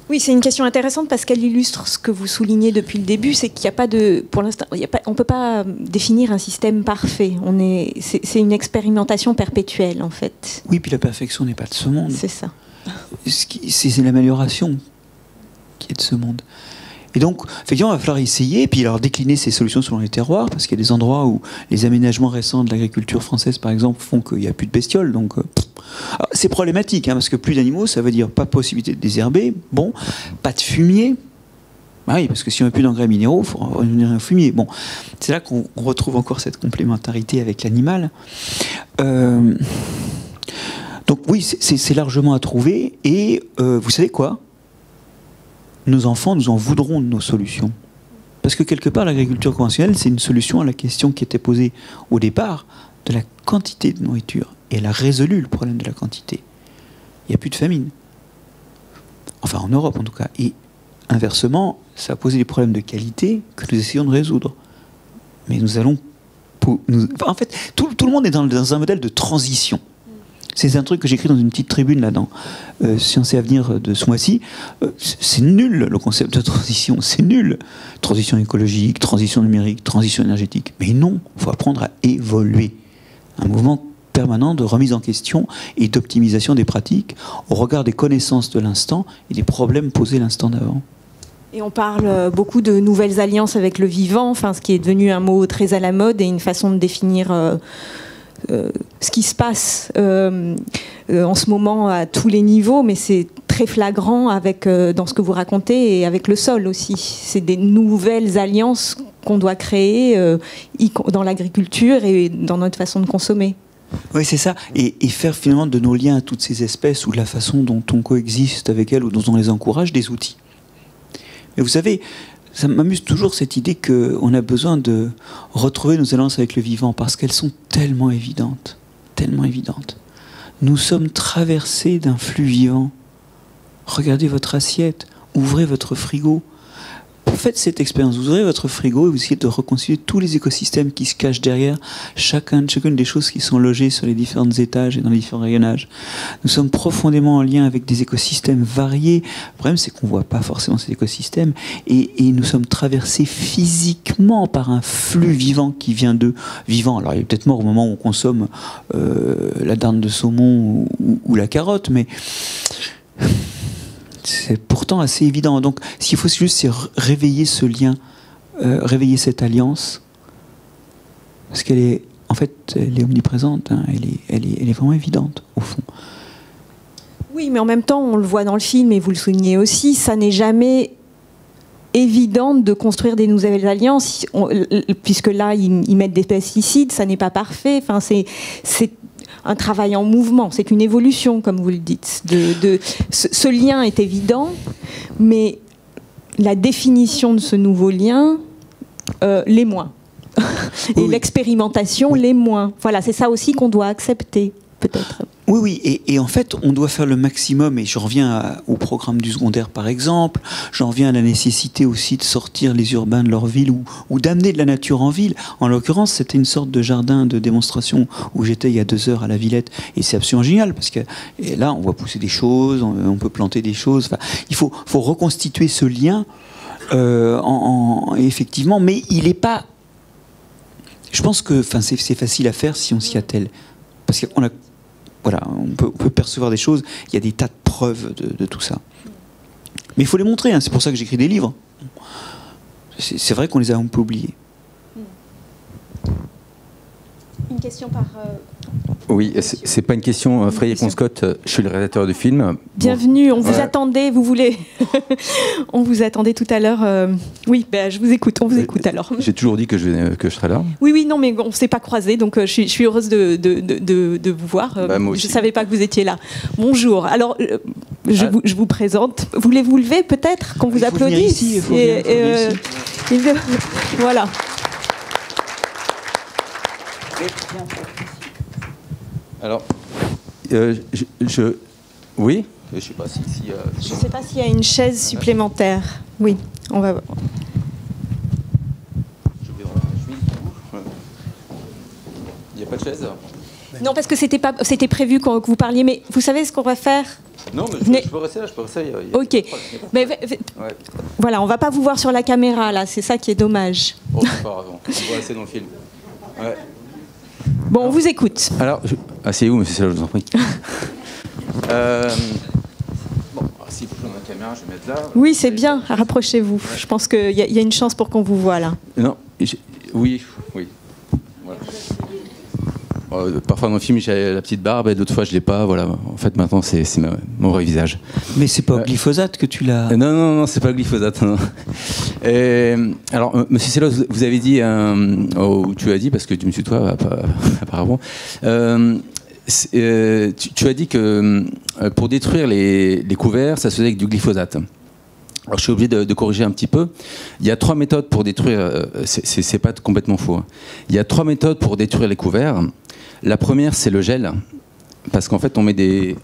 Oui, c'est une question intéressante parce qu'elle illustre ce que vous soulignez depuis le début, c'est qu'il n'y a pas de, pour l'instant, on ne peut pas définir un système parfait. C'est une expérimentation perpétuelle en fait. Oui, puis la perfection n'est pas de ce monde. C'est ça. C'est l'amélioration qui est de ce monde. Et donc, effectivement, il va falloir essayer, et puis alors décliner ces solutions selon les terroirs, parce qu'il y a des endroits où les aménagements récents de l'agriculture française, par exemple, font qu'il n'y a plus de bestioles. Donc, c'est problématique, hein, parce que plus d'animaux, ça veut dire pas possibilité de désherber, bon, pas de fumier. Bah oui, parce que si on n'a plus d'engrais minéraux, il faut revenir un fumier. Bon, c'est là qu'on retrouve encore cette complémentarité avec l'animal. Donc oui, c'est largement à trouver, et vous savez quoi ? Nos enfants nous en voudront de nos solutions. Parce que quelque part, l'agriculture conventionnelle, c'est une solution à la question qui était posée au départ de la quantité de nourriture. Et elle a résolu le problème de la quantité. Il n'y a plus de famine. Enfin, en Europe en tout cas. Et inversement, ça a posé des problèmes de qualité que nous essayons de résoudre. Mais nous allons... en fait, tout le monde est dans un modèle de transition. C'est un truc que j'écris dans une petite tribune là dans Sciences et Avenir de ce mois-ci. C'est nul le concept de transition, c'est nul. Transition écologique, transition numérique, transition énergétique. Mais non, il faut apprendre à évoluer. Un mouvement permanent de remise en question et d'optimisation des pratiques au regard des connaissances de l'instant et des problèmes posés l'instant d'avant. Et on parle beaucoup de nouvelles alliances avec le vivant, enfin, ce qui est devenu un mot très à la mode et une façon de définir... ce qui se passe en ce moment à tous les niveaux, mais c'est très flagrant dans ce que vous racontez et avec le sol aussi. C'est des nouvelles alliances qu'on doit créer dans l'agriculture et dans notre façon de consommer. Oui, c'est ça. Et faire finalement de nos liens à toutes ces espèces ou de la façon dont on coexiste avec elles ou dont on les encourage des outils. Mais vous savez, ça m'amuse toujours cette idée qu'on a besoin de retrouver nos alliances avec le vivant parce qu'elles sont tellement évidentes. Tellement évidentes. Nous sommes traversés d'un flux vivant. Regardez votre assiette, ouvrez votre frigo. Faites cette expérience, vous ouvrez votre frigo et vous essayez de reconstituer tous les écosystèmes qui se cachent derrière chacune des choses qui sont logées sur les différents étages et dans les différents rayonnages. Nous sommes profondément en lien avec des écosystèmes variés. Le problème, c'est qu'on ne voit pas forcément ces écosystèmes et nous sommes traversés physiquement par un flux vivant qui vient d'eux. Vivant, alors il est peut-être mort au moment où on consomme la dinde de saumon ou la carotte, mais... c'est pourtant assez évident. Donc, ce qu'il faut juste, c'est réveiller ce lien, réveiller cette alliance, parce qu'elle est, en fait, elle est omniprésente. Hein, elle est vraiment évidente, au fond. Oui, mais en même temps, on le voit dans le film, et vous le soulignez aussi, ça n'est jamais évident de construire des nouvelles alliances, puisque là, ils mettent des pesticides, ça n'est pas parfait. Enfin, c'est un travail en mouvement, c'est une évolution, comme vous le dites. Ce lien est évident, mais la définition de ce nouveau lien l'est moins. Et oui. L'expérimentation l'est moins. Voilà, c'est ça aussi qu'on doit accepter, peut-être. Oui, oui, et en fait, on doit faire le maximum, et je reviens au programme du secondaire par exemple, j'en reviens à la nécessité aussi de sortir les urbains de leur ville ou d'amener de la nature en ville. En l'occurrence, c'était une sorte de jardin de démonstration où j'étais il y a 2 heures à la Villette, et c'est absolument génial, parce que là, on voit pousser des choses, on peut planter des choses, enfin, il faut reconstituer ce lien, effectivement, mais il n'est pas... Je pense que c'est facile à faire si on s'y attelle, parce qu'on a... Voilà, on peut percevoir des choses, il y a des tas de preuves de tout ça. Mais il faut les montrer, hein, c'est pour ça que j'écris des livres. C'est vrai qu'on les a un peu oubliés. Une question par... Oui, c'est pas une question. Frédéric Conscott, je suis le réalisateur du film. Bienvenue, on vous attendait, vous voulez... on vous attendait tout à l'heure. Oui, ben, je vous écoute, on vous écoute alors. J'ai toujours dit que je serais là. Oui, non, mais on ne s'est pas croisés, donc je suis heureuse de vous voir. Bah, moi aussi. Je ne savais pas que vous étiez là. Bonjour, alors je vous présente. Voulez-vous lever peut-être, qu'on vous applaudisse ici, voilà. Alors, oui, je ne sais pas si je ne sais pas s'il y a une chaise supplémentaire. Oui, on va voir. Il n'y a pas de chaise? Non, parce que c'était prévu que vous parliez, mais vous savez ce qu'on va faire? Non, mais je peux rester là, Ok. Mais, voilà, on ne va pas vous voir sur la caméra, là, c'est ça qui est dommage. Oh, c'est pas grave, on va rester dans le film. Ouais. Bon, on vous écoute. Alors, asseyez-vous, monsieur Sala, je vous en prie. Bon, si vous prenez la caméra, je vais mettre là. Oui, c'est bien, rapprochez-vous. Ouais. Je pense qu'il y a une chance pour qu'on vous voit là. Non, oui. Voilà. Parfois dans le film, j'ai la petite barbe et d'autres fois, je ne l'ai pas. Voilà. En fait, maintenant, c'est mon vrai visage. Mais c'est pas au glyphosate que tu l'as... Non, c'est pas le glyphosate. Non. Alors, monsieur Sellos, vous avez dit, ou tu as dit, parce que tu me tutoies apparemment, tu as dit que pour détruire les couverts, ça se faisait avec du glyphosate. Alors, je suis obligé de corriger un petit peu. Il y a 3 méthodes pour détruire... c'est pas complètement faux. Hein. Il y a 3 méthodes pour détruire les couverts. La première, c'est le gel. Parce qu'en fait, le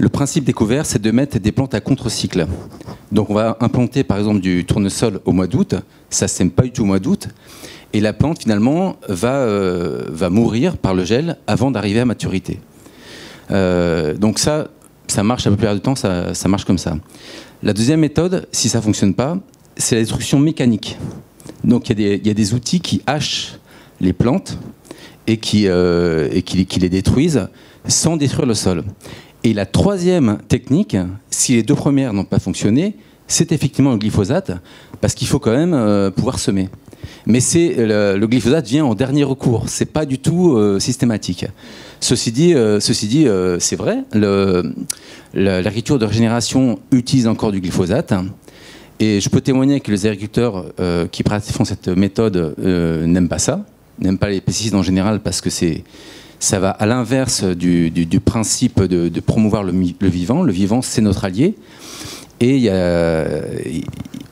principe des couverts, c'est de mettre des plantes à contre-cycle. Donc, on va implanter, par exemple, du tournesol au mois d'août. Ça ne sème pas du tout au mois d'août. Et la plante, finalement, va mourir par le gel avant d'arriver à maturité. Donc ça marche la plupart du temps, ça marche comme ça. La deuxième méthode, si ça ne fonctionne pas, c'est la destruction mécanique. Donc il y a des outils qui hachent les plantes et qui les détruisent sans détruire le sol. Et la troisième technique, si les 2 premières n'ont pas fonctionné, c'est effectivement le glyphosate, parce qu'il faut quand même pouvoir semer. Mais le glyphosate vient en dernier recours, c'est pas du tout systématique. Ceci dit, c'est vrai, l'agriculture de régénération utilise encore du glyphosate, et je peux témoigner que les agriculteurs qui font cette méthode n'aiment pas ça. n'aime pas les pesticides en général parce que ça va à l'inverse du principe de promouvoir le vivant. Le vivant, c'est notre allié. Et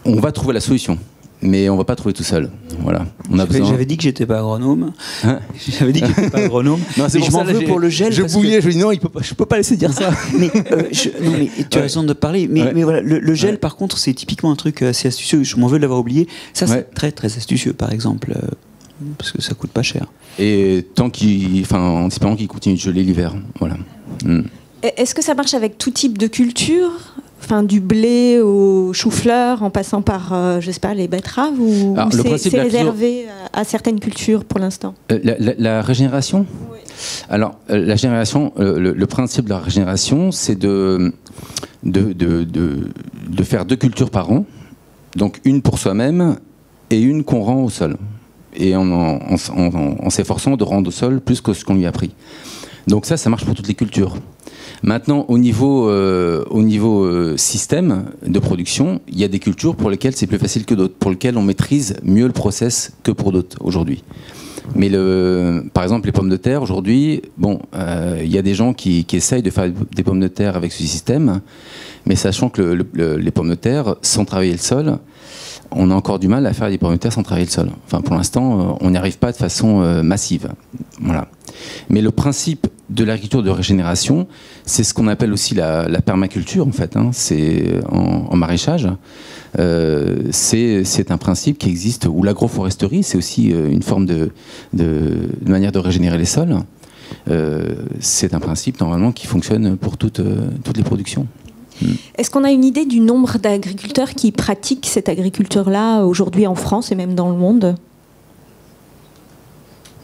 on va trouver la solution. Mais on ne va pas trouver tout seul. Voilà. J'avais dit que j'étais pas agronome. Hein? J'avais dit que j'étais pas agronome. Non, mais je m'en veux pour le gel. Je bouillais, je me dis non, je peux pas laisser dire ça. mais tu as raison de parler. Mais voilà, le gel, par contre, c'est typiquement un truc assez astucieux. Je m'en veux de l'avoir oublié. Ça, c'est très très astucieux, par exemple, parce que ça coûte pas cher. Et en espérant qu'il continue de geler l'hiver. Voilà. Est-ce que ça marche avec tout type de culture? Enfin, du blé au chou-fleur, en passant par, je sais pas, les betteraves, ou c'est réservé à certaines cultures pour l'instant? La régénération? Oui. Alors, la génération, le principe de la régénération, c'est de faire 2 cultures par an, donc une pour soi-même et une qu'on rend au sol, et en s'efforçant de rendre au sol plus que ce qu'on lui a pris. Donc ça marche pour toutes les cultures. Maintenant, au niveau système de production, il y a des cultures pour lesquelles c'est plus facile que d'autres, pour lesquelles on maîtrise mieux le process que pour d'autres aujourd'hui. Mais par exemple, les pommes de terre, aujourd'hui, il y a des gens qui essayent de faire des pommes de terre avec ce système, mais sachant que les pommes de terre, sans travailler le sol, on a encore du mal à faire des pommes de terre sans travailler le sol. Enfin, pour l'instant, on n'y arrive pas de façon massive. Voilà. Mais le principe de l'agriculture de régénération, c'est ce qu'on appelle aussi la permaculture, en fait. Hein. C'est en maraîchage. C'est un principe qui existe, ou l'agroforesterie, c'est aussi une forme de manière de régénérer les sols. C'est un principe, normalement, qui fonctionne pour toutes les productions. Est-ce qu'on a une idée du nombre d'agriculteurs qui pratiquent cette agriculture-là aujourd'hui en France et même dans le monde?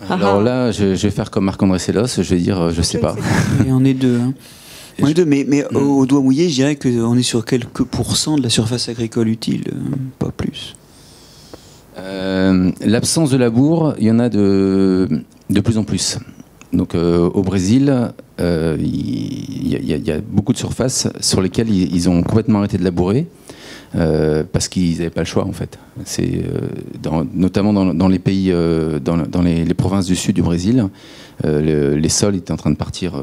Alors là, je vais faire comme Marc-André Sellos, je vais dire, je sais pas. Et on est 2. Hein. On est 2, mais au doigt mouillé, je dirais qu'on est sur quelques pourcents de la surface agricole utile, pas plus. L'absence de labour, il y en a de plus en plus. Donc au Brésil, il y a beaucoup de surfaces sur lesquelles ils ont complètement arrêté de labourer parce qu'ils n'avaient pas le choix en fait. C'est notamment dans les pays, dans les provinces du sud du Brésil, les sols étaient en train de partir.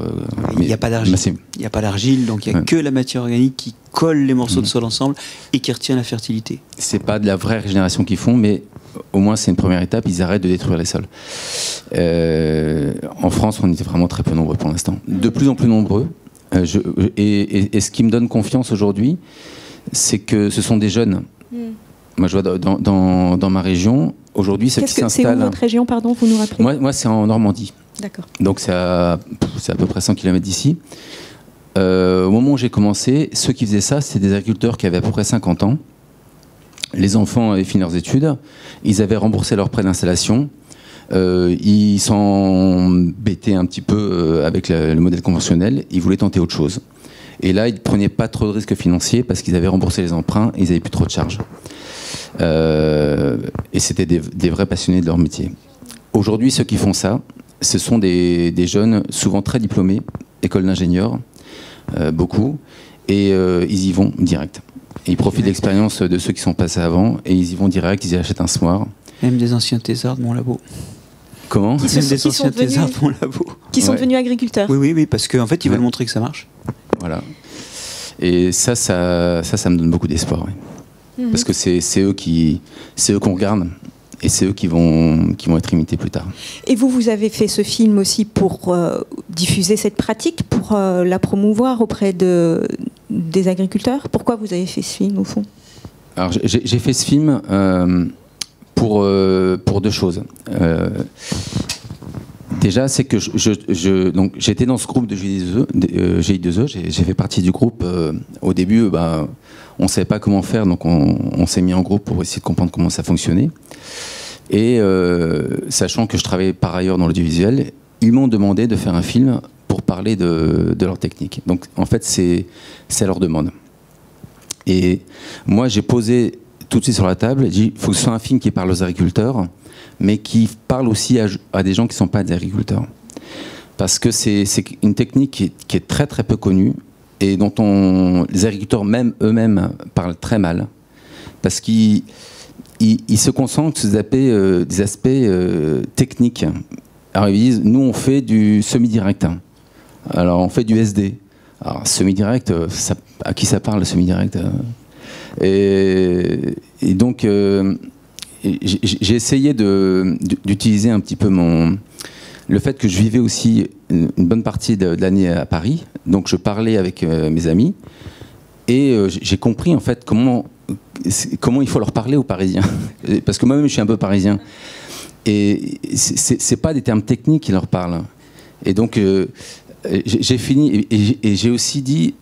Il n'y a pas d'argile. Il n'y a pas d'argile, donc il n'y a que la matière organique qui colle les morceaux de sol ensemble et qui retient la fertilité. C'est pas de la vraie régénération qu'ils font, mais au moins c'est une première étape, ils arrêtent de détruire les sols. En France, on était vraiment très peu nombreux pour l'instant. De plus en plus nombreux. Et ce qui me donne confiance aujourd'hui, c'est que ce sont des jeunes. Moi, je vois dans ma région, aujourd'hui, ceux qui s'installent... C'est où votre région, pardon, vous nous rappelez? Moi, c'est en Normandie. D'accord. Donc c'est à peu près 100 km d'ici. Au moment où j'ai commencé, ceux qui faisaient ça, c'était des agriculteurs qui avaient à peu près 50 ans. Les enfants avaient fini leurs études, ils avaient remboursé leur prêt d'installation, ils s'embêtaient un petit peu avec le modèle conventionnel, ils voulaient tenter autre chose. Et là, ils ne prenaient pas trop de risques financiers parce qu'ils avaient remboursé les emprunts et ils n'avaient plus trop de charges. Et c'était des vrais passionnés de leur métier. Aujourd'hui, ceux qui font ça, ce sont des jeunes souvent très diplômés, école d'ingénieurs, beaucoup, et ils y vont direct. Et ils profitent de l'expérience de ceux qui sont passés avant et ils y vont direct, ils y achètent un semoir. Même des anciens thésards de mon labo. Comment? Même des anciens thésards de mon labo. Qui sont devenus agriculteurs. Oui, parce qu'en fait, ils veulent montrer que ça marche. Voilà. Et ça me donne beaucoup d'espoir. Oui. Parce que c'est eux qu'on regarde. Et c'est eux qui vont être imités plus tard. Et vous avez fait ce film aussi pour diffuser cette pratique, pour la promouvoir auprès des agriculteurs. Pourquoi vous avez fait ce film, au fond? Alors, j'ai fait ce film pour 2 choses. Déjà, c'est que donc, j'étais dans ce groupe de GI2E. J'ai fait partie du groupe. Au début, on ne savait pas comment faire, donc on s'est mis en groupe pour essayer de comprendre comment ça fonctionnait. Et sachant que je travaillais par ailleurs dans l'audiovisuel, ils m'ont demandé de faire un film pour parler de leur technique. Donc en fait, c'est à leur demande. Et moi, j'ai posé tout de suite sur la table, j'ai dit, il faut que ce soit un film qui parle aux agriculteurs, mais qui parle aussi à des gens qui ne sont pas des agriculteurs. Parce que c'est une technique qui est très très peu connue et dont les agriculteurs eux-mêmes parlent très mal. Parce qu'ils ils se concentrent sur des aspects techniques. Alors ils disent, nous on fait du semi-direct, alors on fait du SD. Alors semi-direct, à qui ça parle le semi-direct? Et donc j'ai essayé d'utiliser un petit peu le fait que je vivais aussi une bonne partie de l'année à Paris, donc je parlais avec mes amis et j'ai compris en fait comment il faut leur parler aux Parisiens, parce que moi-même je suis un peu parisien et c'est pas des termes techniques qui leur parlent. Et donc j'ai fini et j'ai aussi dit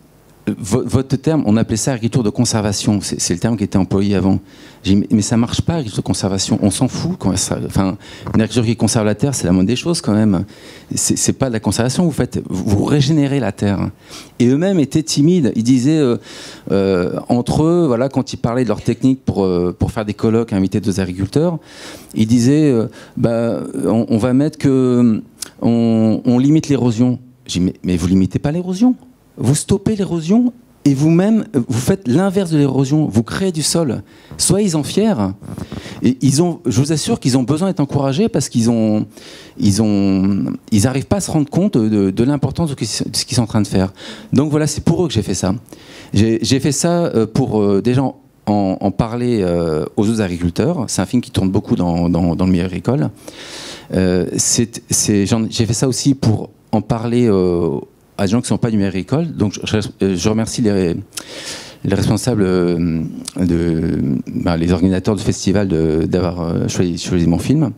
votre terme, on appelait ça agriculture de conservation, c'est le terme qui était employé avant. J'ai dit, mais ça marche pas, agriculture de conservation, on s'en fout. Enfin, une agriculture qui conserve la terre, c'est la moindre des choses quand même. C'est pas de la conservation, vous régénérez la terre. Et eux-mêmes étaient timides. Ils disaient entre eux, voilà, quand ils parlaient de leur technique pour faire des colloques, inviter d'autres agriculteurs, ils disaient, on va mettre que on limite l'érosion. J'ai dit, mais vous limitez pas l'érosion. Vous stoppez l'érosion et vous-même, vous faites l'inverse de l'érosion. Vous créez du sol. Soyez-en fiers. Et je vous assure qu'ils ont besoin d'être encouragés parce qu'ils n'arrivent pas à se rendre compte de l'importance de ce qu'ils sont en train de faire. Donc voilà, c'est pour eux que j'ai fait ça. J'ai fait ça pour déjà en parler aux autres agriculteurs. C'est un film qui tourne beaucoup dans le milieu agricole. J'ai fait ça aussi pour en parler à des gens qui ne sont pas du milieu agricole. Donc je remercie les responsables, les organisateurs du festival d'avoir choisi mon film.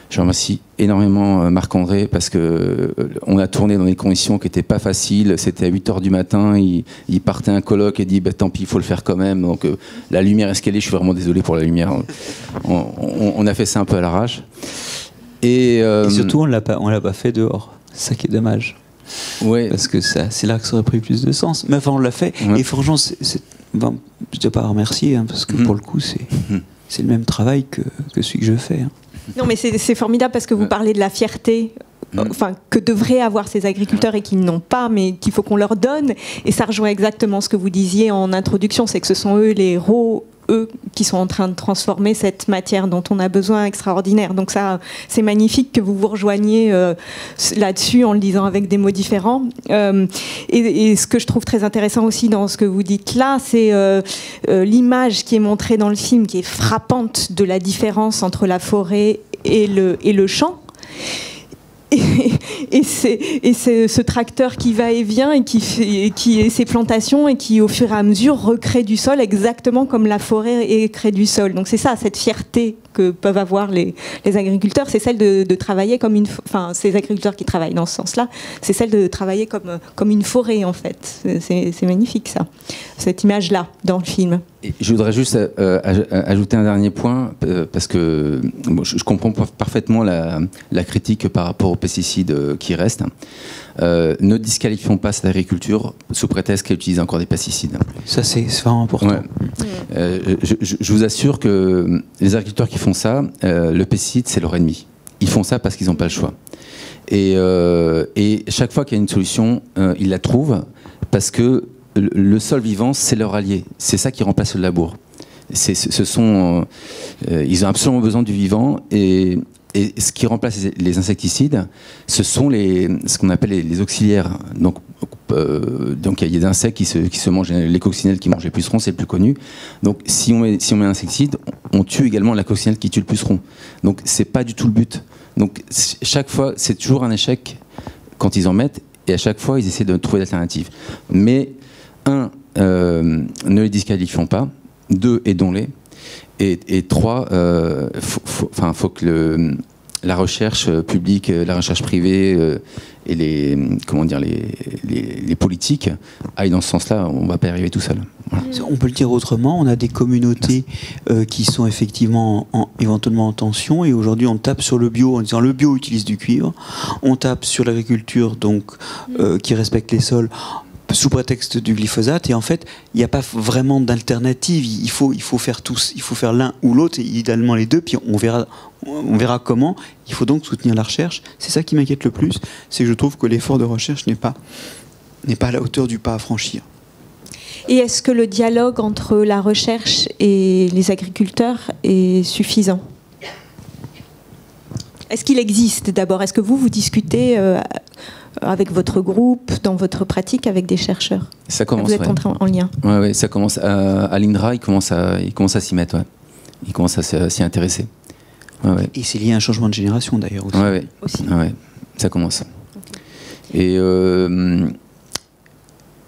Je remercie énormément Marc-André parce qu'on a tourné dans des conditions qui n'étaient pas faciles. C'était à 8h du matin, il partait un colloque et dit tant pis, il faut le faire quand même. Donc la lumière est ce qu'elle est, je suis vraiment désolé pour la lumière. On a fait ça un peu à l'arrache. Et surtout, on l'a pas fait dehors. C'est ça qui est dommage. Ouais. Parce que c'est là que ça aurait pris plus de sens. Mais enfin, on l'a fait. Ouais. Et franchement, je ne dois pas remercier, parce que pour le coup, c'est le même travail que celui que je fais. Non, mais c'est formidable parce que vous parlez de la fierté que devraient avoir ces agriculteurs et qu'ils n'ont pas, mais qu'il faut qu'on leur donne. Et ça rejoint exactement ce que vous disiez en introduction, c'est que ce sont eux les héros, eux qui sont en train de transformer cette matière dont on a besoin extraordinaire. Donc ça, c'est magnifique que vous vous rejoigniez là-dessus en le disant avec des mots différents. Et ce que je trouve très intéressant aussi dans ce que vous dites là, c'est l'image qui est montrée dans le film, qui est frappante de la différence entre la forêt et le champ. Et c'est ce tracteur qui va et vient et qui est ces plantations et qui au fur et à mesure recrée du sol exactement comme la forêt crée du sol. Donc c'est ça, cette fierté que peuvent avoir les agriculteurs, c'est celle de travailler comme ces agriculteurs qui travaillent dans ce sens-là, c'est celle de travailler comme une forêt en fait. C'est magnifique ça, cette image-là dans le film. Et je voudrais juste ajouter un dernier point, parce que je comprends parfaitement la critique par rapport aux pesticides qui restent. Ne disqualifions pas cette agriculture sous prétexte qu'elle utilise encore des pesticides. Ça, c'est vraiment important. Ouais. Je vous assure que les agriculteurs qui font ça, le pesticide, c'est leur ennemi. Ils font ça parce qu'ils n'ont pas le choix. Et chaque fois qu'il y a une solution, ils la trouvent parce que le sol vivant, c'est leur allié. C'est ça qui remplace le labour. Ils ont absolument besoin du vivant et ce qui remplace les insecticides, ce sont ce qu'on appelle les auxiliaires. Donc il y a des insectes qui se mangent, les coccinelles qui mangent les pucerons, c'est le plus connu. Donc si on met un insecticide, on tue également la coccinelle qui tue le puceron. Donc c'est pas du tout le but. Donc chaque fois, c'est toujours un échec quand ils en mettent, et à chaque fois, ils essaient de trouver d'alternatives. Mais ne les disqualifions pas. 2, aidons-les. Et 3, faut que la recherche publique, la recherche privée et les politiques aillent dans ce sens-là. On ne va pas y arriver tout seul. Voilà. On peut le dire autrement, on a des communautés qui sont effectivement éventuellement en tension, et aujourd'hui on tape sur le bio en disant le bio utilise du cuivre, on tape sur l'agriculture donc qui respecte les sols sous prétexte du glyphosate, et en fait il n'y a pas vraiment d'alternative. Il faut faire tous, il faut faire l'un ou l'autre, et idéalement les deux, puis on verra comment. Il faut donc soutenir la recherche. C'est ça qui m'inquiète le plus, c'est que je trouve que l'effort de recherche n'est pas à la hauteur du pas à franchir. Et est-ce que le dialogue entre la recherche et les agriculteurs est suffisant? Est-ce qu'il existe d'abord? Est-ce que vous discutez avec votre groupe, dans votre pratique, avec des chercheurs? Ça commence, vous êtes en lien? Oui, ça commence. À l'INRA, ils commencent à s'y mettre, ouais. Ils commencent à s'y intéresser. Ouais. Et c'est lié à un changement de génération d'ailleurs aussi. Aussi. Ouais, ça commence. Okay.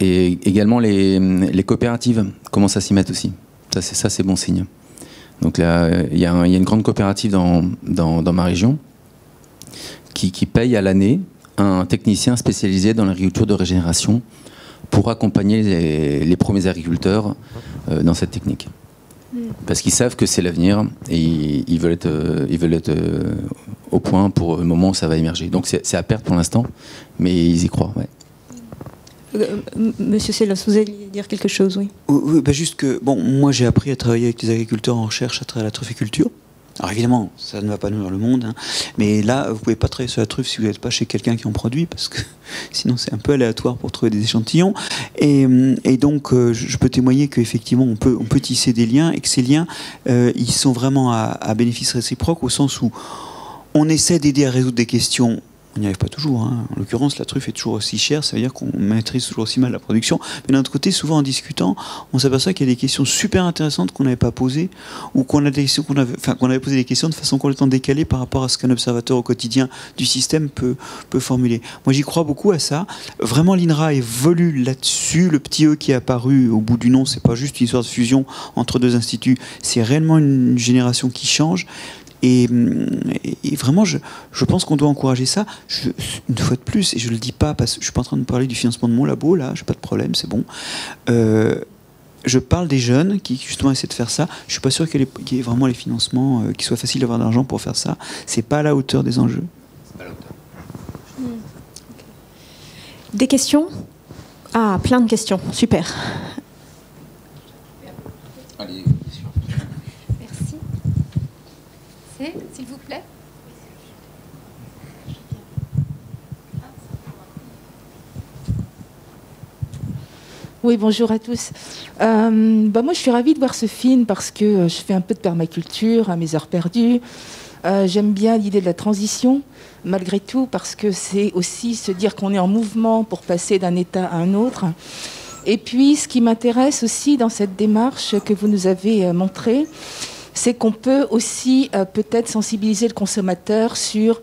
Et également les coopératives commencent à s'y mettre aussi. Ça c'est bon signe. Donc là, il y a une grande coopérative dans ma région qui paye à l'année un technicien spécialisé dans l'agriculture de régénération pour accompagner les premiers agriculteurs dans cette technique. Parce qu'ils savent que c'est l'avenir et ils veulent être au point pour le moment où ça va émerger. Donc c'est à perte pour l'instant, mais ils y croient. Ouais. Monsieur Sellos, vous allez dire quelque chose, oui. Oui, juste que, moi j'ai appris à travailler avec les agriculteurs en recherche à travers la trufficulture. Alors évidemment, ça ne va pas nourrir le monde, hein, mais là, vous ne pouvez pas travailler sur la truffe si vous n'êtes pas chez quelqu'un qui en produit, parce que sinon c'est un peu aléatoire pour trouver des échantillons. Et donc, je peux témoigner qu'effectivement, on peut tisser des liens, et que ces liens, ils sont vraiment à bénéfice réciproque, au sens où on essaie d'aider à résoudre des questions. On n'y arrive pas toujours, hein. En l'occurrence, la truffe est toujours aussi chère, ça veut dire qu'on maîtrise toujours aussi mal la production. Mais d'un autre côté, souvent en discutant, on s'aperçoit qu'il y a des questions super intéressantes qu'on n'avait pas posées, ou qu'on avait posé des questions de façon complètement décalée par rapport à ce qu'un observateur au quotidien du système peut formuler. Moi, j'y crois beaucoup à ça. Vraiment, l'INRA évolue là-dessus. Le petit E qui est apparu au bout du nom, c'est pas juste une histoire de fusion entre deux instituts, c'est réellement une génération qui change. Et vraiment, je pense qu'on doit encourager ça. Une fois de plus, et je ne le dis pas parce que je ne suis pas en train de parler du financement de mon labo, là, je n'ai pas de problème, c'est bon. Je parle des jeunes qui justement essaient de faire ça. Je ne suis pas sûr qu'il y ait vraiment les financements, qu'il soit facile d'avoir de l'argent pour faire ça. Ce n'est pas à la hauteur des enjeux. C'est pas à la hauteur. Des questions? Ah, plein de questions, super. Allez. S'il vous plaît. Oui, bonjour à tous. Moi, je suis ravie de voir ce film parce que je fais un peu de permaculture à mes heures perdues. J'aime bien l'idée de la transition, malgré tout, parce que c'est aussi se dire qu'on est en mouvement pour passer d'un état à un autre. Et puis, ce qui m'intéresse aussi dans cette démarche que vous nous avez montrée, c'est qu'on peut aussi peut-être sensibiliser le consommateur sur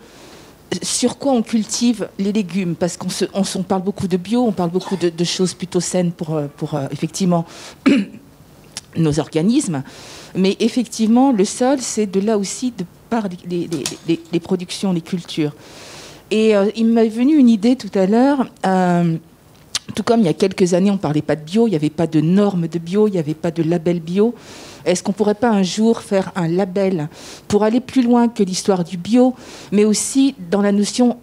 quoi on cultive les légumes, parce qu'on parle beaucoup de bio, on parle beaucoup de choses plutôt saines pour effectivement nos organismes, mais effectivement le sol, c'est de là aussi de par les productions, les cultures. Et il m'est venu une idée tout à l'heure. Tout comme il y a quelques années, on ne parlait pas de bio, il n'y avait pas de normes de bio, il n'y avait pas de label bio. Est-ce qu'on ne pourrait pas un jour faire un label pour aller plus loin que l'histoire du bio, mais aussi dans la notion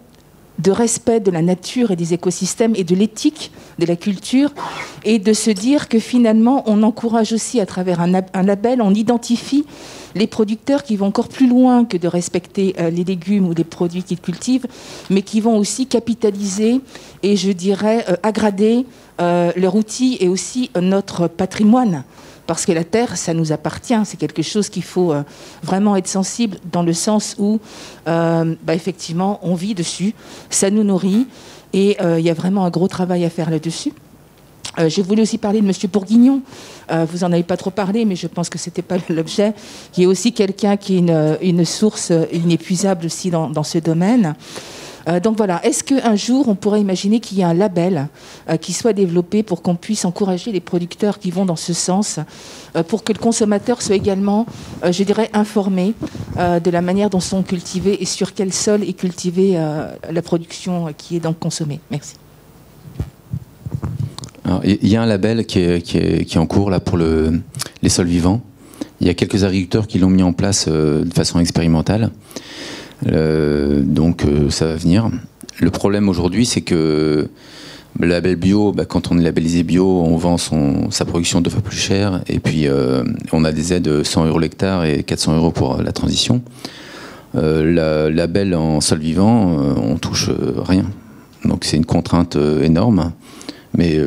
de respect de la nature et des écosystèmes et de l'éthique de la culture, et de se dire que finalement, on encourage aussi à travers un label, on identifie les producteurs qui vont encore plus loin que de respecter les légumes ou les produits qu'ils cultivent, mais qui vont aussi capitaliser et, je dirais, aggrader leur outil et aussi notre patrimoine. Parce que la terre, ça nous appartient. C'est quelque chose qu'il faut vraiment être sensible dans le sens où, effectivement, on vit dessus, ça nous nourrit, et il y a vraiment un gros travail à faire là-dessus. Je voulais aussi parler de M. Bourguignon. Vous n'en avez pas trop parlé, mais je pense que ce n'était pas l'objet. Qui est aussi quelqu'un qui est une source inépuisable aussi dans ce domaine. Donc voilà, est-ce qu'un jour, on pourrait imaginer qu'il y ait un label qui soit développé pour qu'on puisse encourager les producteurs qui vont dans ce sens, pour que le consommateur soit également, je dirais, informé de la manière dont sont cultivés et sur quel sol est cultivée la production qui est donc consommée. Merci. Alors, il y a un label qui est en cours là, pour les sols vivants. Il y a quelques agriculteurs qui l'ont mis en place de façon expérimentale. Donc ça va venir. Le problème aujourd'hui, c'est que le label bio, quand on est labellisé bio, on vend sa production 2 fois plus cher, et puis on a des aides 100 € l'hectare et 400 € pour la transition. Le label en sol vivant, on touche rien. Donc c'est une contrainte énorme, mais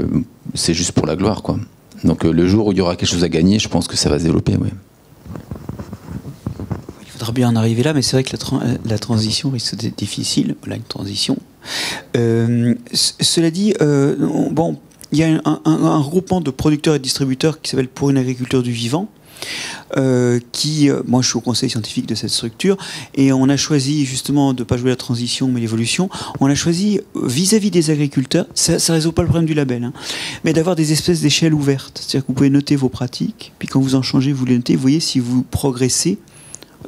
c'est juste pour la gloire, quoi. Donc le jour où il y aura quelque chose à gagner, je pense que ça va se développer. Ouais. Il faudra bien en arriver là, mais c'est vrai que la transition risque d'être difficile. Voilà une transition. Cela dit, bon, il y a un regroupement de producteurs et distributeurs qui s'appelle Pour une agriculture du vivant. Moi je suis au conseil scientifique de cette structure et on a choisi justement de ne pas jouer la transition mais l'évolution. On a choisi vis-à-vis des agriculteurs, ça ne résout pas le problème du label, hein, mais d'avoir des espèces d'échelles ouvertes. C'est-à-dire que vous pouvez noter vos pratiques, puis quand vous en changez, vous les notez, vous voyez si vous progressez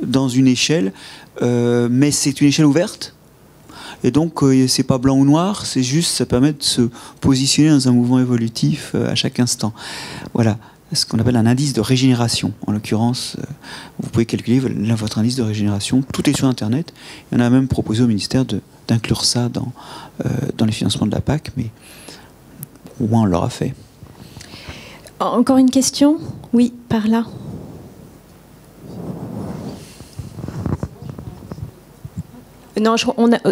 dans une échelle, mais c'est une échelle ouverte. Et donc, c'est pas blanc ou noir, c'est juste, ça permet de se positionner dans un mouvement évolutif à chaque instant. Voilà. Ce qu'on appelle un indice de régénération. En l'occurrence, vous pouvez calculer votre indice de régénération. Tout est sur Internet. Et on a même proposé au ministère d'inclure ça dans les financements de la PAC, mais au moins on l'aura fait. Encore une question? Oui, par là. Non,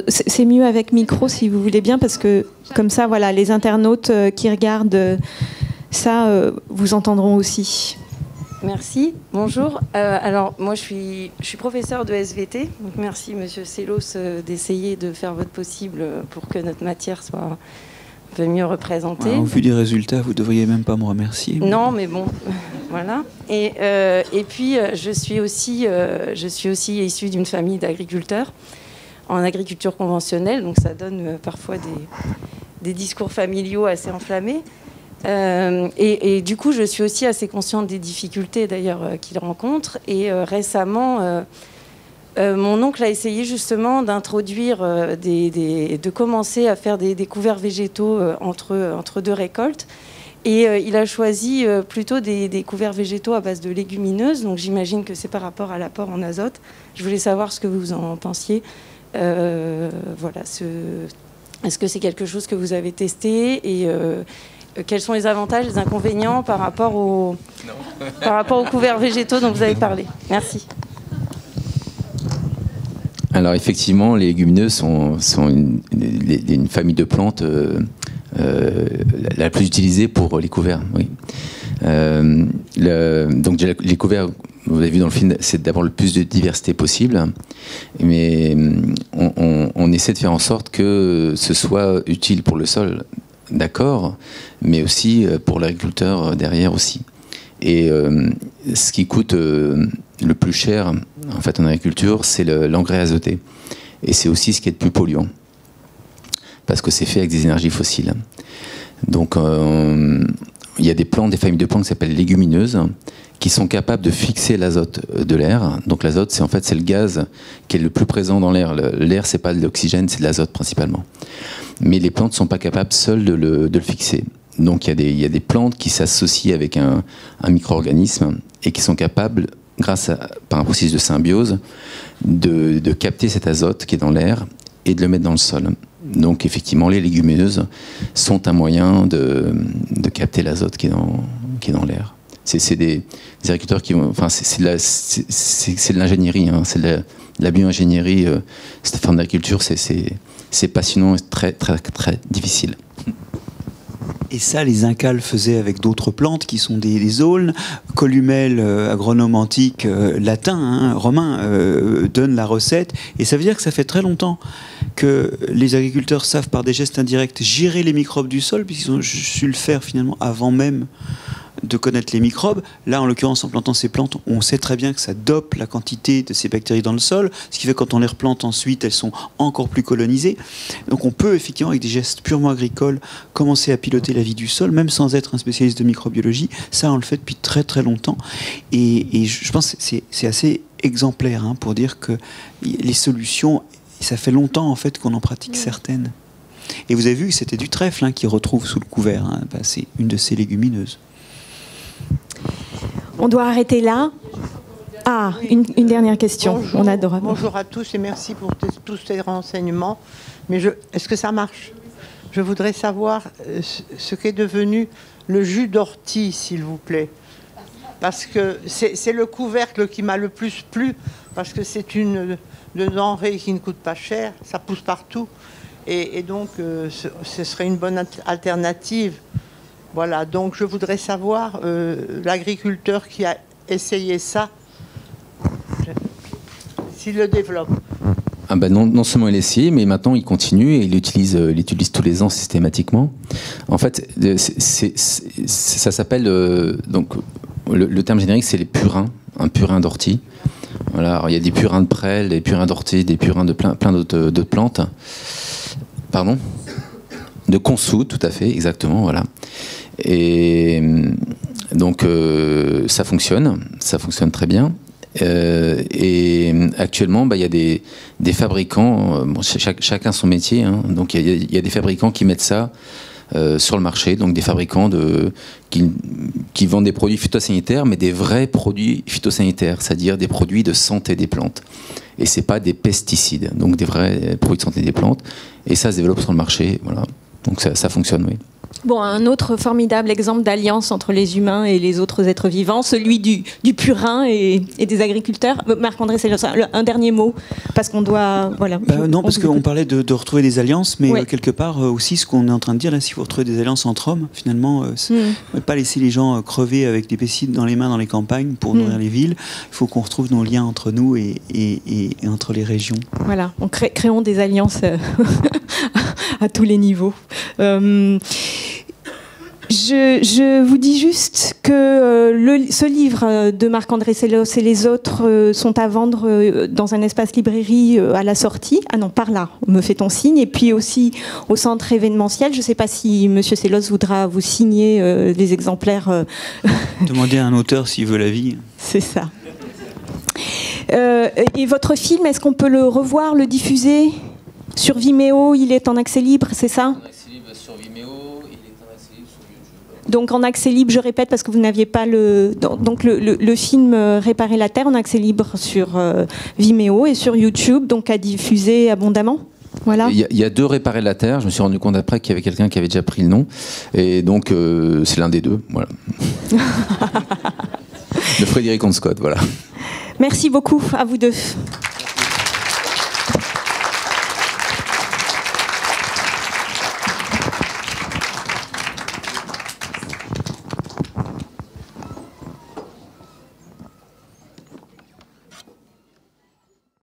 c'est mieux avec micro si vous voulez bien, parce que comme ça, voilà, les internautes qui regardent ça, vous entendront aussi. Merci, bonjour. Alors, moi, je suis professeure de SVT. Donc, merci, Monsieur Sellos, d'essayer de faire votre possible pour que notre matière soit un peu mieux représentée. Au vu des résultats, vous ne devriez même pas me remercier. Non, mais bon, voilà. Et puis, je suis aussi issue d'une famille d'agriculteurs en agriculture conventionnelle. Donc, ça donne parfois des discours familiaux assez enflammés. Et du coup, je suis aussi assez consciente des difficultés d'ailleurs qu'il rencontre. Et récemment, mon oncle a essayé justement d'introduire, de commencer à faire des couverts végétaux entre deux récoltes. Et il a choisi plutôt des couverts végétaux à base de légumineuses. Donc j'imagine que c'est par rapport à l'apport en azote. Je voulais savoir ce que vous en pensiez. Voilà. Est-ce que c'est quelque chose que vous avez testé et quels sont les avantages et les inconvénients par rapport aux couverts végétaux dont vous avez parlé? Merci. Alors effectivement, les légumineuses sont une famille de plantes la plus utilisée pour les couverts. Oui. Donc les couverts, vous avez vu dans le film, c'est d'avoir le plus de diversité possible, mais on essaie de faire en sorte que ce soit utile pour le sol. D'accord, mais aussi pour l'agriculteur derrière aussi. Et ce qui coûte le plus cher en fait en agriculture, c'est l'engrais azoté. Et c'est aussi ce qui est le plus polluant, parce que c'est fait avec des énergies fossiles. Donc il y a des plantes, des familles de plantes qui s'appellent légumineuses, qui sont capables de fixer l'azote de l'air. Donc l'azote, c'est le gaz qui est le plus présent dans l'air. L'air, c'est pas de l'oxygène, c'est de l'azote principalement. Mais les plantes ne sont pas capables seules de le fixer. Donc il y a des plantes qui s'associent avec un micro-organisme et qui sont capables, par un processus de symbiose, de capter cet azote qui est dans l'air et de le mettre dans le sol. Donc effectivement, les légumineuses sont un moyen de capter l'azote qui est dans l'air. C'est des agriculteurs qui vont... Enfin, c'est de l'ingénierie, hein, c'est de la bio-ingénierie. Cette forme d'agriculture, c'est passionnant et très, très, très difficile. Et ça, les Incas le faisaient avec d'autres plantes qui sont des aulnes. Columel, agronome antique latin, hein, romain, donne la recette. Et ça veut dire que ça fait très longtemps que les agriculteurs savent par des gestes indirects gérer les microbes du sol, puisqu'ils ont su le faire finalement avant même de connaître les microbes. Là, en l'occurrence, en plantant ces plantes, on sait très bien que ça dope la quantité de ces bactéries dans le sol, ce qui fait que quand on les replante ensuite, elles sont encore plus colonisées. Donc on peut effectivement, avec des gestes purement agricoles, commencer à piloter la vie du sol, même sans être un spécialiste de microbiologie. Ça, on le fait depuis très très longtemps. Et je pense que c'est assez exemplaire, hein, pour dire que les solutions, ça fait longtemps en fait qu'on en pratique certaines. Et vous avez vu que c'était du trèfle, hein, qu'ils retrouvent sous le couvert, hein. Ben, c'est une de ces légumineuses. On doit arrêter là. Ah, une dernière question. Bonjour, on adore. Bonjour à tous et merci pour tous ces renseignements. Mais est-ce que ça marche? Je voudrais savoir ce qu'est devenu le jus d'ortie, s'il vous plaît. Parce que c'est le couvercle qui m'a le plus plu, parce que c'est une denrée qui ne coûte pas cher, ça pousse partout. Et donc, ce serait une bonne alternative Voilà, donc je voudrais savoir, l'agriculteur qui a essayé ça, s'il le développe. Ah ben non seulement il essaye, mais maintenant il continue et il l'utilise tous les ans systématiquement. En fait, ça s'appelle donc le terme générique, c'est les purins, un purin d'ortie. Voilà, alors, il y a des purins de prêle, des purins d'ortie, des purins de plein d'autres plantes. Pardon ? De consoude, tout à fait, exactement, voilà. Et donc ça fonctionne très bien. Et actuellement, il y a des fabricants, bon, chacun son métier, hein, donc il y a des fabricants qui mettent ça sur le marché, donc des fabricants qui vendent des produits phytosanitaires, mais des vrais produits phytosanitaires, c'est-à-dire des produits de santé des plantes. Et c'est pas des pesticides, donc des vrais produits de santé des plantes. Et ça se développe sur le marché, voilà. Donc ça fonctionne, oui. Bon, un autre formidable exemple d'alliance entre les humains et les autres êtres vivants, celui du purin et des agriculteurs. Marc-André, c'est un dernier mot, parce qu'on doit... Voilà. Non, parce qu'on parlait de retrouver des alliances, mais ouais. Quelque part aussi, ce qu'on est en train de dire, là, s'il faut retrouver des alliances entre hommes, finalement, ne pas laisser les gens crever avec des pesticides dans les mains dans les campagnes pour nourrir les villes. Il faut qu'on retrouve nos liens entre nous et entre les régions. Voilà, créons des alliances à tous les niveaux. Je vous dis juste que ce livre de Marc-André Sellos et les autres sont à vendre dans un espace librairie à la sortie. Ah non, par là, me fait-on signe. Et puis aussi au centre événementiel. Je ne sais pas si M. Sellos voudra vous signer des exemplaires. Demandez à un auteur s'il veut la vie. C'est ça. Et votre film, est-ce qu'on peut le revoir, le diffuser sur Vimeo? Il est en accès libre, c'est ça? En accès libre sur Vimeo, il est en accès libre sur YouTube. Donc en accès libre, je répète parce que vous n'aviez pas le film Réparer la Terre en accès libre sur Vimeo et sur YouTube, donc à diffuser abondamment. Voilà. Il y a 2 Réparer la Terre. Je me suis rendu compte après qu'il y avait quelqu'un qui avait déjà pris le nom, et donc c'est l'un des 2. Voilà. De Frédéric Scott, voilà. Merci beaucoup à vous deux.